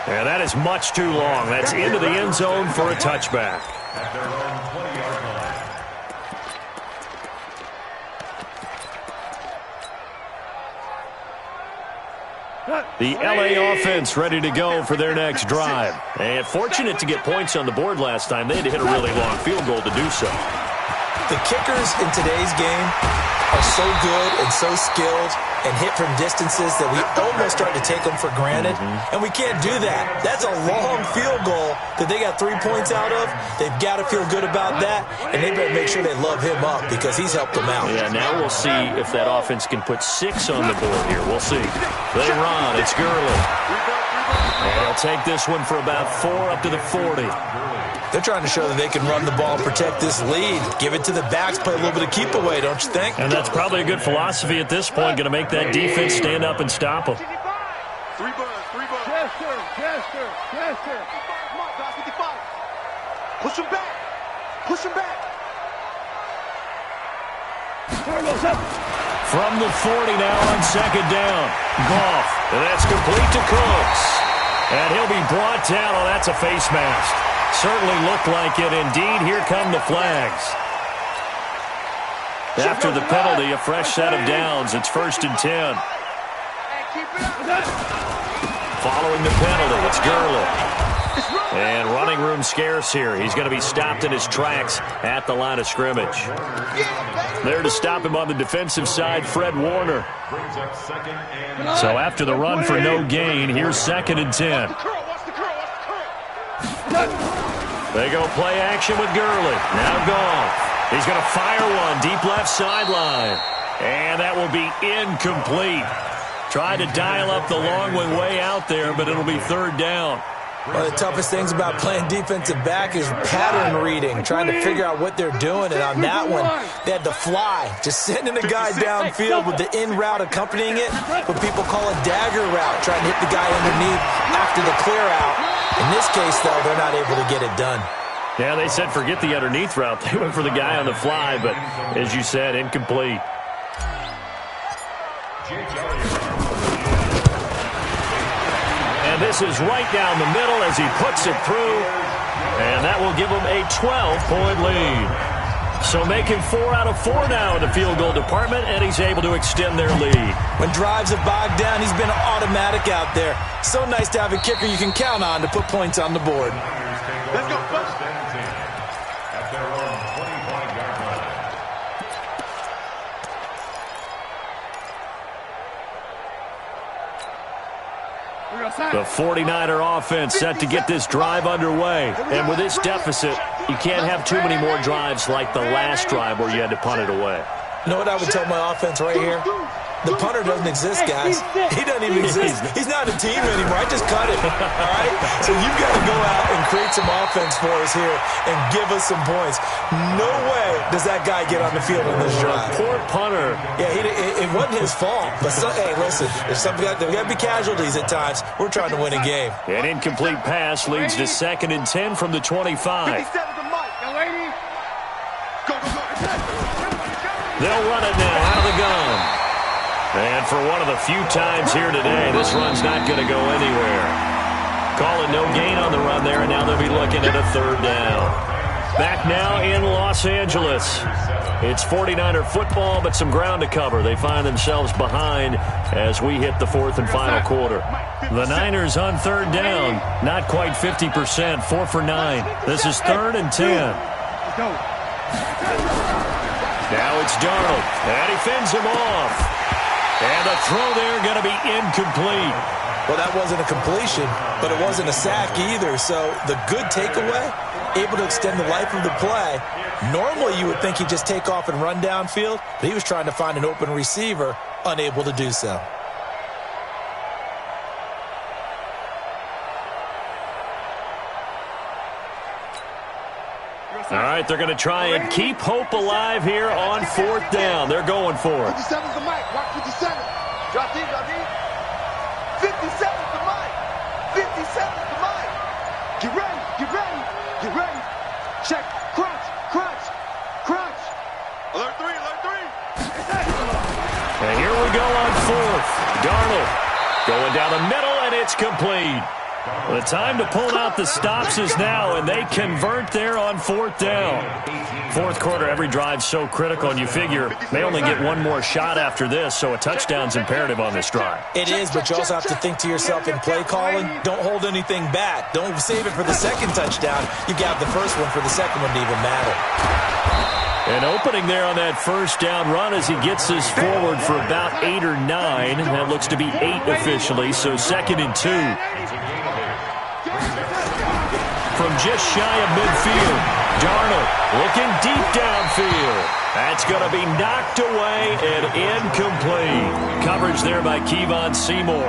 And that is much too long. That's into the end zone for a touchback. At their own 20-yard line. The LA offense ready to go for their next drive. And fortunate to get points on the board last time. They had to hit a really long field goal to do so. The kickers in today's game are so good and so skilled and hit from distances that we almost start to take them for granted. And we can't do that. That's a long field goal that they got 3 points out of. They've got to feel good about that, and they better make sure they love him up because he's helped them out. Yeah, now we'll see if that offense can put 6 on the board here. We'll see. They run. It's Gurley. And he'll take this one for about 4 up to the 40. They're trying to show that they can run the ball and protect this lead. Give it to the backs, play a little bit of keep away, don't you think? And that's probably a good philosophy at this point, going to make that defense stand up and stop them. 3 buns, 3 buns. Chester. Come on, guys, 55. Push him back. From the 40 now on second down. Goff, and that's complete to Cooks. And he'll be brought down. Oh, that's a face mask. Certainly looked like it. Indeed, here come the flags. After the penalty, a fresh set of downs. It's 1st and 10. Following the penalty, it's Gurley. And running room scarce here. He's going to be stopped in his tracks at the line of scrimmage. There to stop him on the defensive side, Fred Warner. So after the run for no gain, here's 2nd and 10. They go play action with Gurley. Now Goff. He's going to fire one deep left sideline. And that will be incomplete. Tried to dial up the long way out there, but it'll be 3rd down. One of the toughest things about playing defensive back is pattern reading, trying to figure out what they're doing. And on that one, they had to fly, just sending a guy downfield with the in route accompanying it, what people call a dagger route, trying to hit the guy underneath after the clear out. In this case, though, they're not able to get it done. Yeah, they said forget the underneath route. They went for the guy on the fly, but as you said, incomplete. And this is right down the middle as he puts it through. And that will give him a 12-point lead. So making 4 out of 4 now in the field goal department, and he's able to extend their lead. When drives have bogged down, he's been automatic out there. So nice to have a kicker you can count on to put points on the board. Let's go, first. At their own 25-yard line. The 49er offense set to get this drive underway. And with this deficit, you can't have too many more drives like the last drive where you had to punt it away. You know what I would tell my offense right here? The punter doesn't exist, guys. He doesn't even exist. He's not a team anymore. I just cut him, all right? So you've got to go out and create some offense for us here and give us some points. No way does that guy get on the field on this drive. Poor punter. Yeah, it wasn't his fault. But, hey, listen, there's got to be casualties at times. We're trying to win a game. An incomplete pass leads to 2nd and 10 from the 25. They'll run it now out of the gun. And for one of the few times here today, this run's not going to go anywhere. Calling no gain on the run there, and now they'll be looking at a 3rd down. Back now in Los Angeles. It's 49er football, but some ground to cover. They find themselves behind as we hit the 4th and final quarter. The Niners on 3rd down, not quite 50%, 4 for 9. This is 3rd and 10. Now it's Darnold, and he fends him off. And the throw there going to be incomplete. Well, that wasn't a completion, but it wasn't a sack either. So the good takeaway, able to extend the life of the play. Normally you would think he'd just take off and run downfield, but he was trying to find an open receiver, unable to do so. All right, they're going to try and keep hope alive here on 4th down. They're going for it. 57's the mic. Watch 57. Drop D. 57's the mic. 57's the mic. Get ready. Check. Crunch. Alert 3. And here we go on 4th. Darnold going down the middle, and it's complete. The time to pull out the stops is now, and they convert there on 4th down. 4th quarter, every drive's so critical, and you figure they only get one more shot after this, so a touchdown's imperative on this drive. It is, but you also have to think to yourself in play calling, don't hold anything back. Don't save it for the second touchdown. You got the first one for the second one to even matter. An opening there on that 1st down run as he gets us forward for about 8 or 9. That looks to be 8 officially, so 2nd and 2. From just shy of midfield, Darnold looking deep downfield. That's going to be knocked away and incomplete. Coverage there by Kevon Seymour.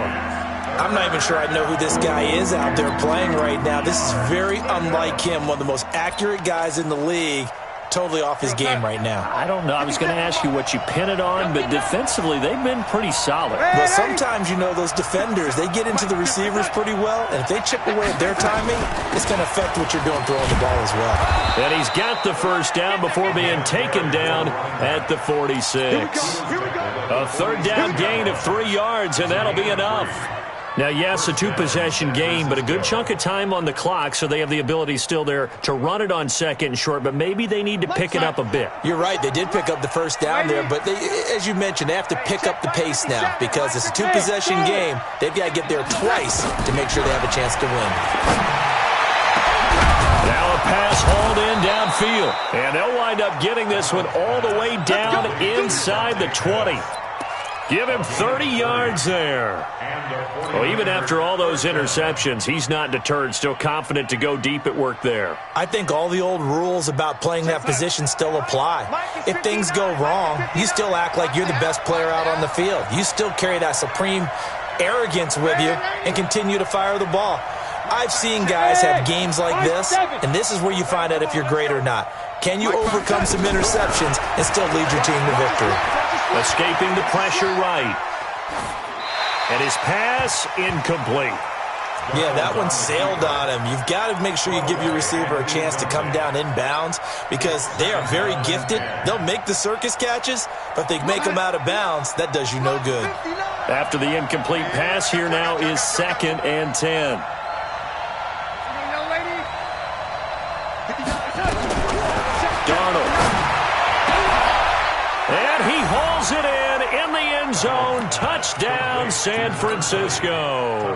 I'm not even sure I know who this guy is out there playing right now. This is very unlike him, one of the most accurate guys in the league. Totally off his game right now. I don't know. I was going to ask you what you pin it on, but defensively, they've been pretty solid. Well, sometimes, those defenders, they get into the receivers pretty well, and if they chip away at their timing, it's going to affect what you're doing throwing the ball as well. And he's got the first down before being taken down at the 46. A third down gain of 3 yards, and that'll be enough. Now, yes, a two-possession game, but a good chunk of time on the clock, so they have the ability still there to run it on second and short, but maybe they need to pick it up a bit. You're right. They did pick up the first down there, but they, as you mentioned, they have to pick up the pace now because it's a two-possession game. They've got to get there twice to make sure they have a chance to win. Now a pass hauled in downfield, and they'll wind up getting this one all the way down inside the 20. Give him 30 yards there. Well, even after all those interceptions, he's not deterred, still confident to go deep at work there. I think all the old rules about playing that position still apply. If things go wrong, you still act like you're the best player out on the field. You still carry that supreme arrogance with you and continue to fire the ball. I've seen guys have games like this, and this is where you find out if you're great or not. Can you overcome some interceptions and still lead your team to victory? Escaping the pressure right. And his pass incomplete. Yeah, that one sailed on him. You've got to make sure you give your receiver a chance to come down inbounds because they are very gifted. They'll make the circus catches, but they make them out of bounds. That does you no good. After the incomplete pass, here now is 2nd and 10. Darnold. And he hauls it in the end zone. Touchdown, San Francisco.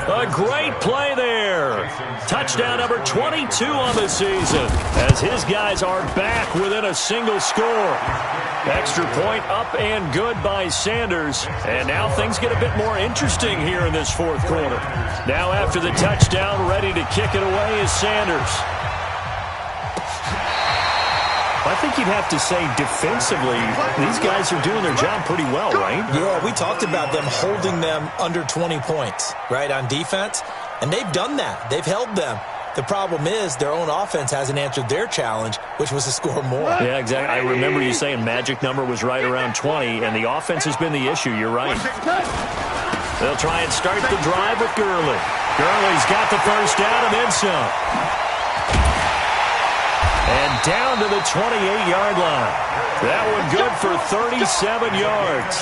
A great play there. Touchdown number 22 on the season as his guys are back within a single score. Extra point up and good by Sanders. And now things get a bit more interesting here in this fourth quarter. Now after the touchdown, ready to kick it away is Sanders. I think you'd have to say defensively, these guys are doing their job pretty well, right? Yeah, we talked about them holding them under 20 points, right, on defense. And they've done that. They've held them. The problem is their own offense hasn't answered their challenge, which was to score more. Yeah, exactly. I remember you saying magic number was right around 20, and the offense has been the issue. You're right. They'll try and start the drive with Gurley. Gurley's got the first down and then some. And down to the 28-yard line. That one good for 37 yards.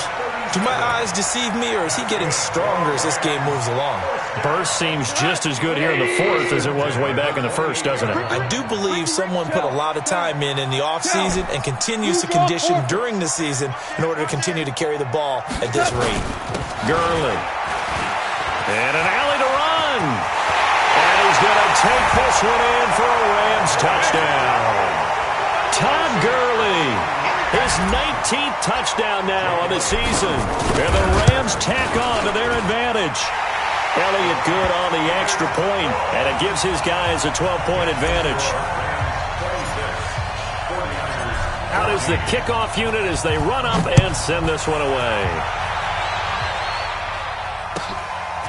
Do my eyes deceive me, or is he getting stronger as this game moves along? Burst seems just as good here in the fourth as it was way back in the first, doesn't it? I do believe someone put a lot of time in the offseason and continues to condition during the season in order to continue to carry the ball at this rate. Gurley. And an alley to run. And he's going to take this one in for a Rams touchdown. Todd Gurley, his 19th touchdown now of the season. And the Rams tack on to their advantage. Elliott good on the extra point, and it gives his guys a 12-point advantage. Out is the kickoff unit as they run up and send this one away.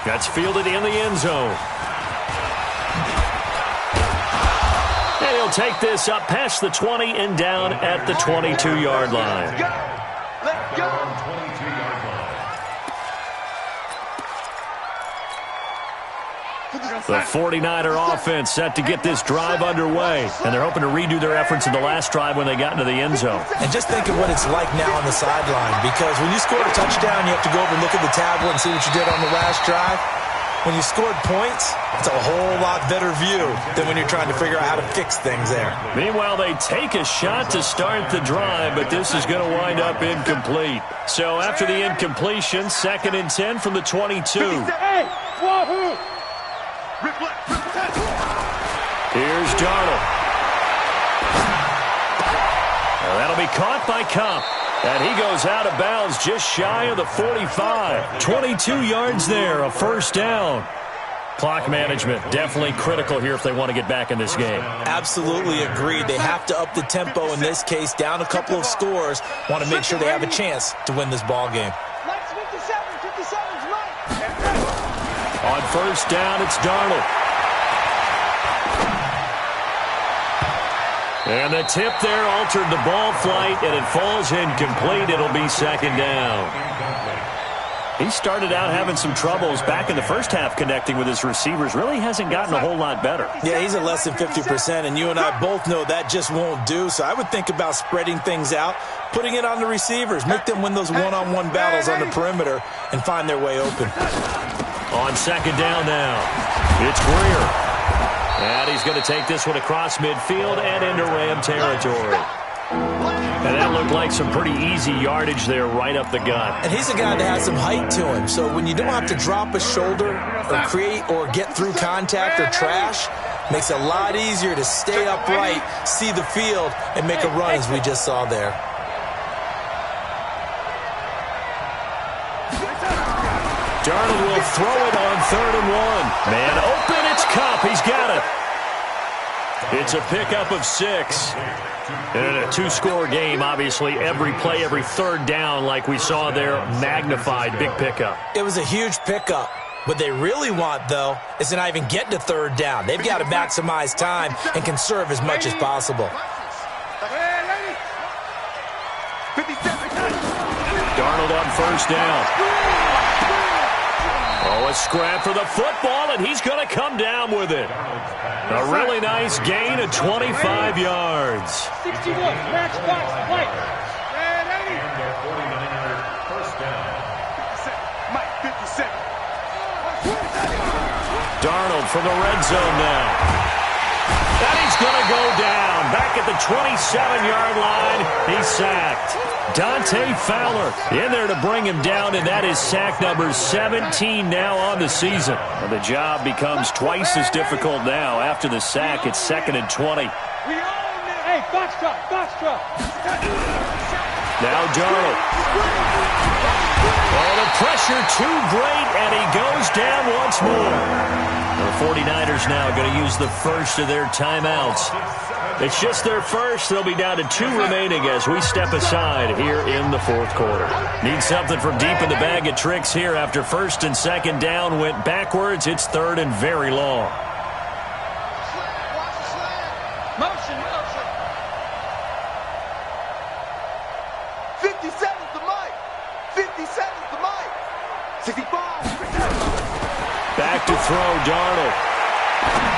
That's fielded in the end zone. And he'll take this up past the 20 and down at the 22-yard line. Let's go. The 49er offense set to get this drive underway, and they're hoping to redo their efforts in the last drive when they got into the end zone. And just think of what it's like now on the sideline, because when you score a touchdown, you have to go over and look at the tablet and see what you did on the last drive. When you scored points, it's a whole lot better view than when you're trying to figure out how to fix things there. Meanwhile, they take a shot to start the drive, but this is going to wind up incomplete. So after the incompletion, 2nd and 10 from the 22. Here's Darnold. Now that'll be caught by Kupp. And he goes out of bounds just shy of the 45. 22 yards there, a first down. Clock management definitely critical here if they want to get back in this game. Absolutely agreed. They have to up the tempo in this case, down a couple of scores. Want to make sure they have a chance to win this ball game. Mike's 57, 57's Mike. On first down, it's Darnold. And the tip there altered the ball flight, and it falls incomplete. It'll be second down. He started out having some troubles back in the first half connecting with his receivers. Really hasn't gotten a whole lot better. Yeah, he's at less than 50%, and you and I both know that just won't do. So I would think about spreading things out, putting it on the receivers, make them win those one-on-one battles on the perimeter, and find their way open. On second down now, it's Greer. And he's going to take this one across midfield and into Ram territory. And that looked like some pretty easy yardage there right up the gut. And he's a guy that has some height to him. So when you don't have to drop a shoulder or create or get through contact or trash, makes it a lot easier to stay upright, see the field, and make a run as we just saw there. Darnold will throw it on 3rd and 1. Man open, it's Kupp. He's got it. It's a pickup of 6. And in a two-score game, obviously, every play, every third down, like we saw there, magnified, big pickup. It was a huge pickup. What they really want, though, is to not even get to 3rd down. They've got to maximize time and conserve as much as possible. Darnold on first down. Oh, a scrap for the football, and he's going to come down with it. A really nice gain of 25 yards. 61, match box, Mike. And their 49er first down. 57, Mike, 57. Darnold from the red zone now. And he's going to go down. Back at the 27-yard line, he's sacked. Dante Fowler in there to bring him down, and that is sack number 17 now on the season. And the job becomes twice as difficult now. After the sack, it's 2nd and 20. Hey, box truck. Now Darnold. Oh, the pressure too great, and he goes down once more. The 49ers now going to use the first of their timeouts. It's just their first. They'll be down to 2 remaining as we step aside here in the 4th quarter. Need something from deep in the bag of tricks here after 1st and 2nd down went backwards. It's 3rd and very long. Motion. 57's the Mike. 57's the Mike. 65. Back to throw, Darnold.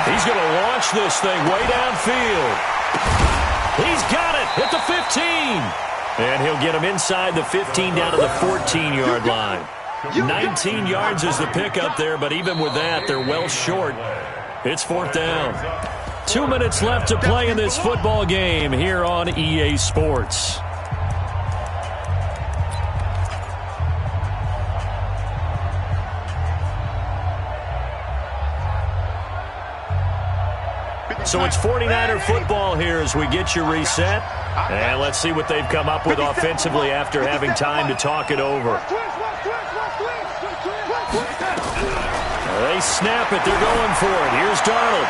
He's going to launch this thing way downfield. He's got it at the 15. And he'll get him inside the 15 down to the 14-yard line. 19 yards is the pickup there, but even with that, they're well short. It's 4th down. 2 minutes left to play in this football game here on EA Sports. So it's 49er football here as we get you reset. And let's see what they've come up with offensively after having time to talk it over. They snap it. They're going for it. Here's Darnold.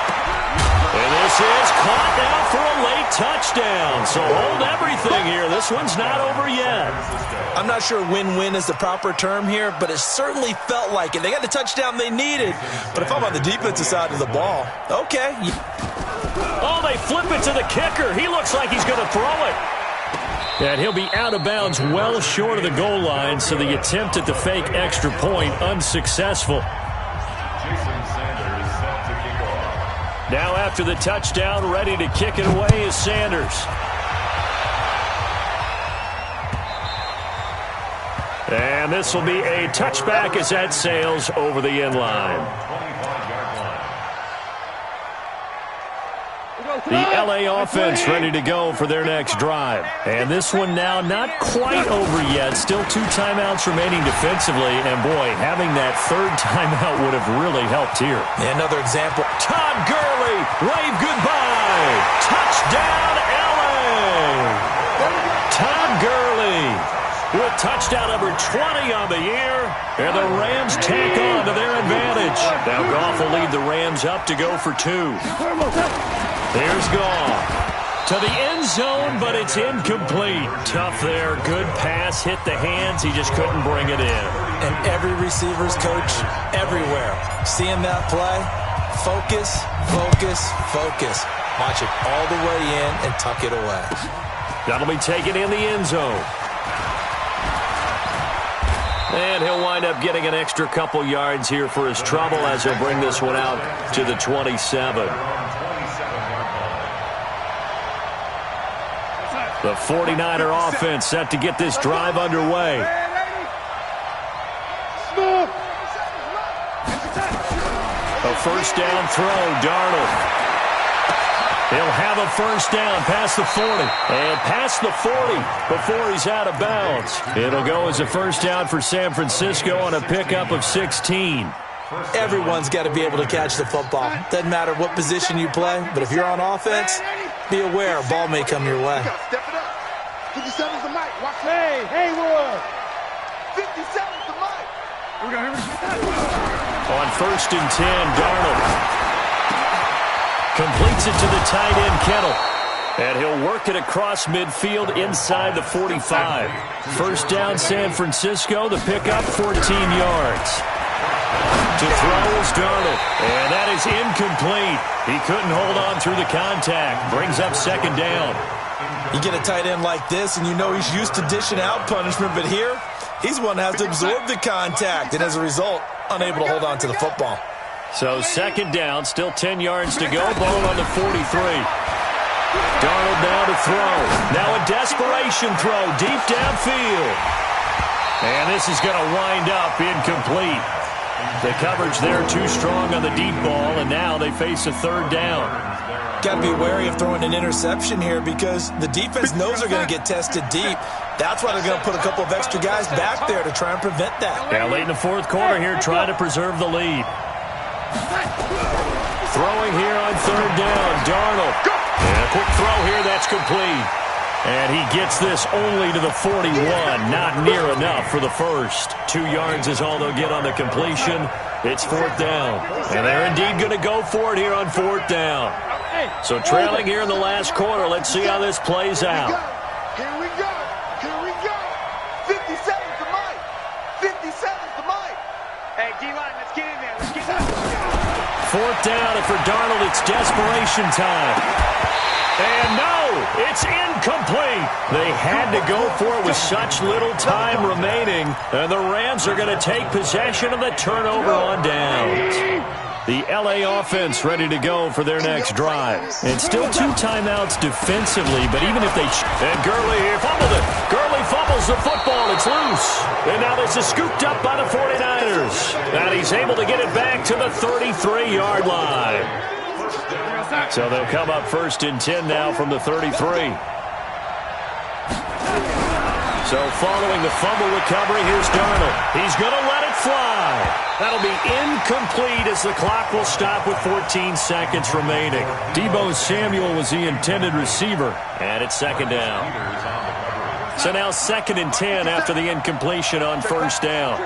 And this is caught now for a late touchdown. So hold everything here. This one's not over yet. I'm not sure win-win is the proper term here, but it certainly felt like it. They got the touchdown they needed. But if I'm on the defensive side of the ball, okay. Oh, they flip it to the kicker. He looks like he's going to throw it. And he'll be out of bounds well short of the goal line, so the attempt at the fake extra point unsuccessful. Now after the touchdown, ready to kick it away is Sanders. And this will be a touchback as that sails over the end line. The LA offense ready to go for their next drive. And this one now not quite over yet. Still 2 timeouts remaining defensively. And, boy, having that 3rd timeout would have really helped here. Another example. Todd Gurley, wave goodbye. Touchdown, LA. Todd Gurley with touchdown number 20 on the year. And the Rams tack on to their advantage. Now Goff will lead the Rams up to go for 2. Here's Goff. to the end zone, but it's incomplete. Tough there. Good pass. Hit the hands. He just couldn't bring it in. And every receiver's coach everywhere. Seeing that play, focus, focus, focus. Watch it all the way in and tuck it away. That'll be taken in the end zone. And he'll wind up getting an extra couple yards here for his trouble as he'll bring this one out to the 27. The 49er offense set to get this drive underway. A first down throw, Darnold. He'll have a first down past the 40. And past the 40 before he's out of bounds. It'll go as a first down for San Francisco on a pickup of 16. Everyone's got to be able to catch the football. Doesn't matter what position you play, but if you're on offense, be aware a ball may come your way. Step it up. 57's the mic. Watch me. Hey, Haywood. 57's the mic. Here we go. On first and 10, Darnold completes it to the tight end, Kittle. And he'll work it across midfield inside the 45. First down, San Francisco. The pickup, 14 yards. To throw is Gauntl3t. And that is incomplete. He couldn't hold on through the contact. Brings up second down. You get a tight end like this, and you know he's used to dishing out punishment. But here, he's one that has to absorb the contact. And as a result, unable to hold on to the football. So second down, still 10 yards to go. Ball on the 43. Darnold now to throw. Now a desperation throw deep downfield. And this is going to wind up incomplete. The coverage there too strong on the deep ball, and now they face a third down. Got to be wary of throwing an interception here because the defense knows they're going to get tested deep. That's why they're going to put a couple of extra guys back there to try and prevent that. Yeah, late in the fourth quarter here, trying to preserve the lead. Throwing here on third down, Darnold. And a quick throw here, that's complete. And he gets this only to the 41. Not near enough for the first. 2 yards is all they'll get on the completion. It's fourth down. And they're indeed going to go for it here on fourth down. So trailing here in the last quarter. Let's see how this plays out. Here we go. Here we go. 57's the mic. 57's the mic. Hey, D-line, let's get in there. Let's get in there. Fourth down, and for Darnold, it's desperation time. And no, it's incomplete. They had to go for it with such little time remaining. And the Rams are going to take possession of the turnover on downs. The LA offense ready to go for their next drive. And still 2 timeouts defensively, but even if they... And Gurley here fumbled it. Gurley fumbles the football. It's loose. And now this is scooped up by the 49ers. And he's able to get it back to the 33-yard line. So they'll come up first and 10 now from the 33. So following the fumble recovery, here's Darnold. He's going to let it fly. That'll be incomplete as the clock will stop with 14 seconds remaining. Deebo Samuel was the intended receiver, and it's second down. So now second and 10 after the incompletion on first down.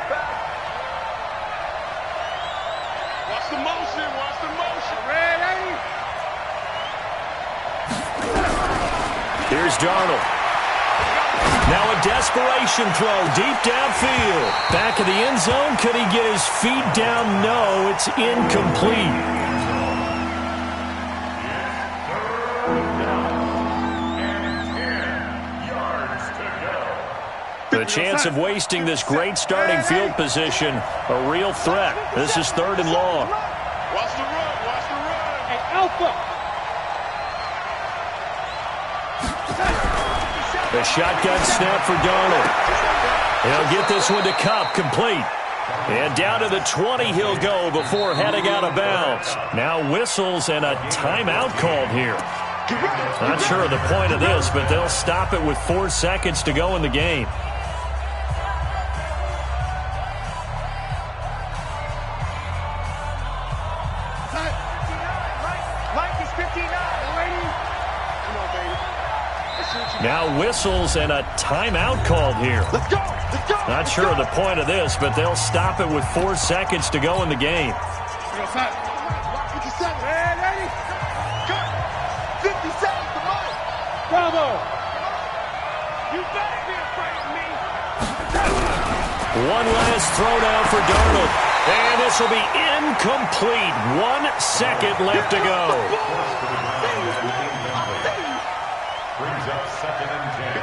Watch the motion. Watch the motion. Ready? Here's Darnold. Now a desperation throw deep downfield. Back of the end zone. Could he get his feet down? No, it's incomplete. The chance of wasting this great starting field position, a real threat. This is third and long. Watch the run. Watch the run. Hey, Alpha. The shotgun snap for Darnold. He'll get this one to Kupp, complete. And down to the 20 he'll go before heading out of bounds. Now whistles and a timeout called here. Not sure of the point of this, but they'll stop it with 4 seconds to go in the game. Now whistles and a timeout called here. Let's go. Let's go. Not sure of the point of this, but they'll stop it with 4 seconds to go in the game. 57. Ready? Go. 57's the mic. One last throw now for Darnold. And this will be incomplete. 1 second left to go.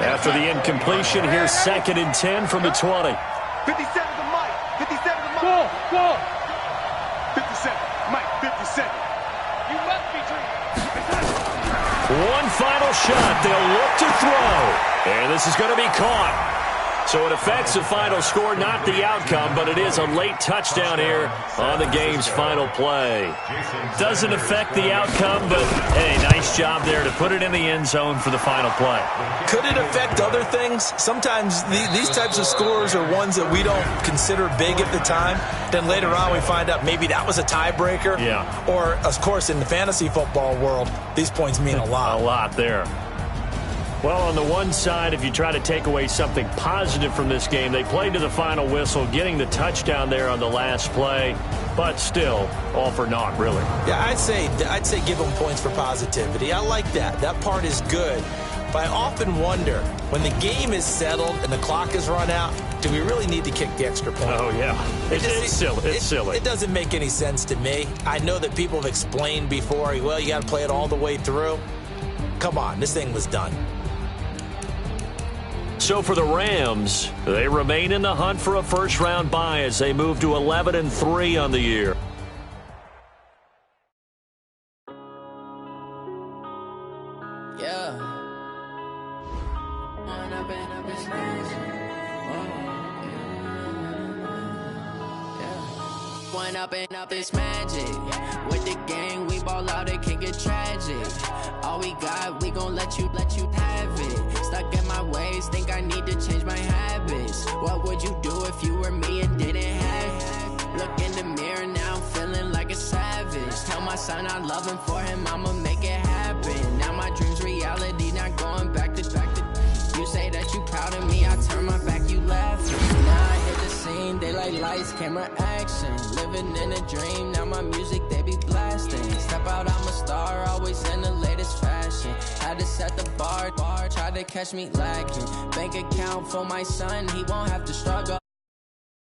After the incompletion, here's 2nd and 10 from the 20. 57 to Mike. 57 to Mike. Go. 57. Mike, 57. You must be dreaming. One final shot. They'll look to throw. And this is going to be caught. So it affects the final score, not the outcome, but it is a late touchdown here on the game's final play. Doesn't affect the outcome, but, hey, nice job there to put it in the end zone for the final play. Could it affect other things? Sometimes these types of scores are ones that we don't consider big at the time. Then later on we find out maybe that was a tiebreaker. Yeah. Or, of course, in the fantasy football world, these points mean a lot. A lot there. Well, on the one side, if you try to take away something positive from this game, they played to the final whistle, getting the touchdown there on the last play, but still, all for naught, really. Yeah, I'd say give them points for positivity. I like that. That part is good. But I often wonder, when the game is settled and the clock is run out, do we really need to kick the extra point? Oh, yeah. It's silly. It's silly. It doesn't make any sense to me. I know that people have explained before, well, you got to play it all the way through. Come on, this thing was done. So for the Rams, they remain in the hunt for a first-round bye as they move to 11-3 on the year. Yeah. One up and up is magic. With the gang, we ball out, it can get tragic. All we got, we gon' let you have it. Stuck in my ways, think I need to change my habits. What would you do if you were me and didn't have it? Look in the mirror, now I'm feeling like a savage. Tell my son I love him, for him I'ma make it happen. Now my dream's reality, not going back to. You say that you proud of me, I turn my back, you laughing. Now I hit the scene, they like lights, camera, action. Living in a dream, now my music, they be blasting. Step out, I'm a star, always in the latest fashion. Had to set the bar, try to catch me lacking. Bank account for my son, he won't have to struggle.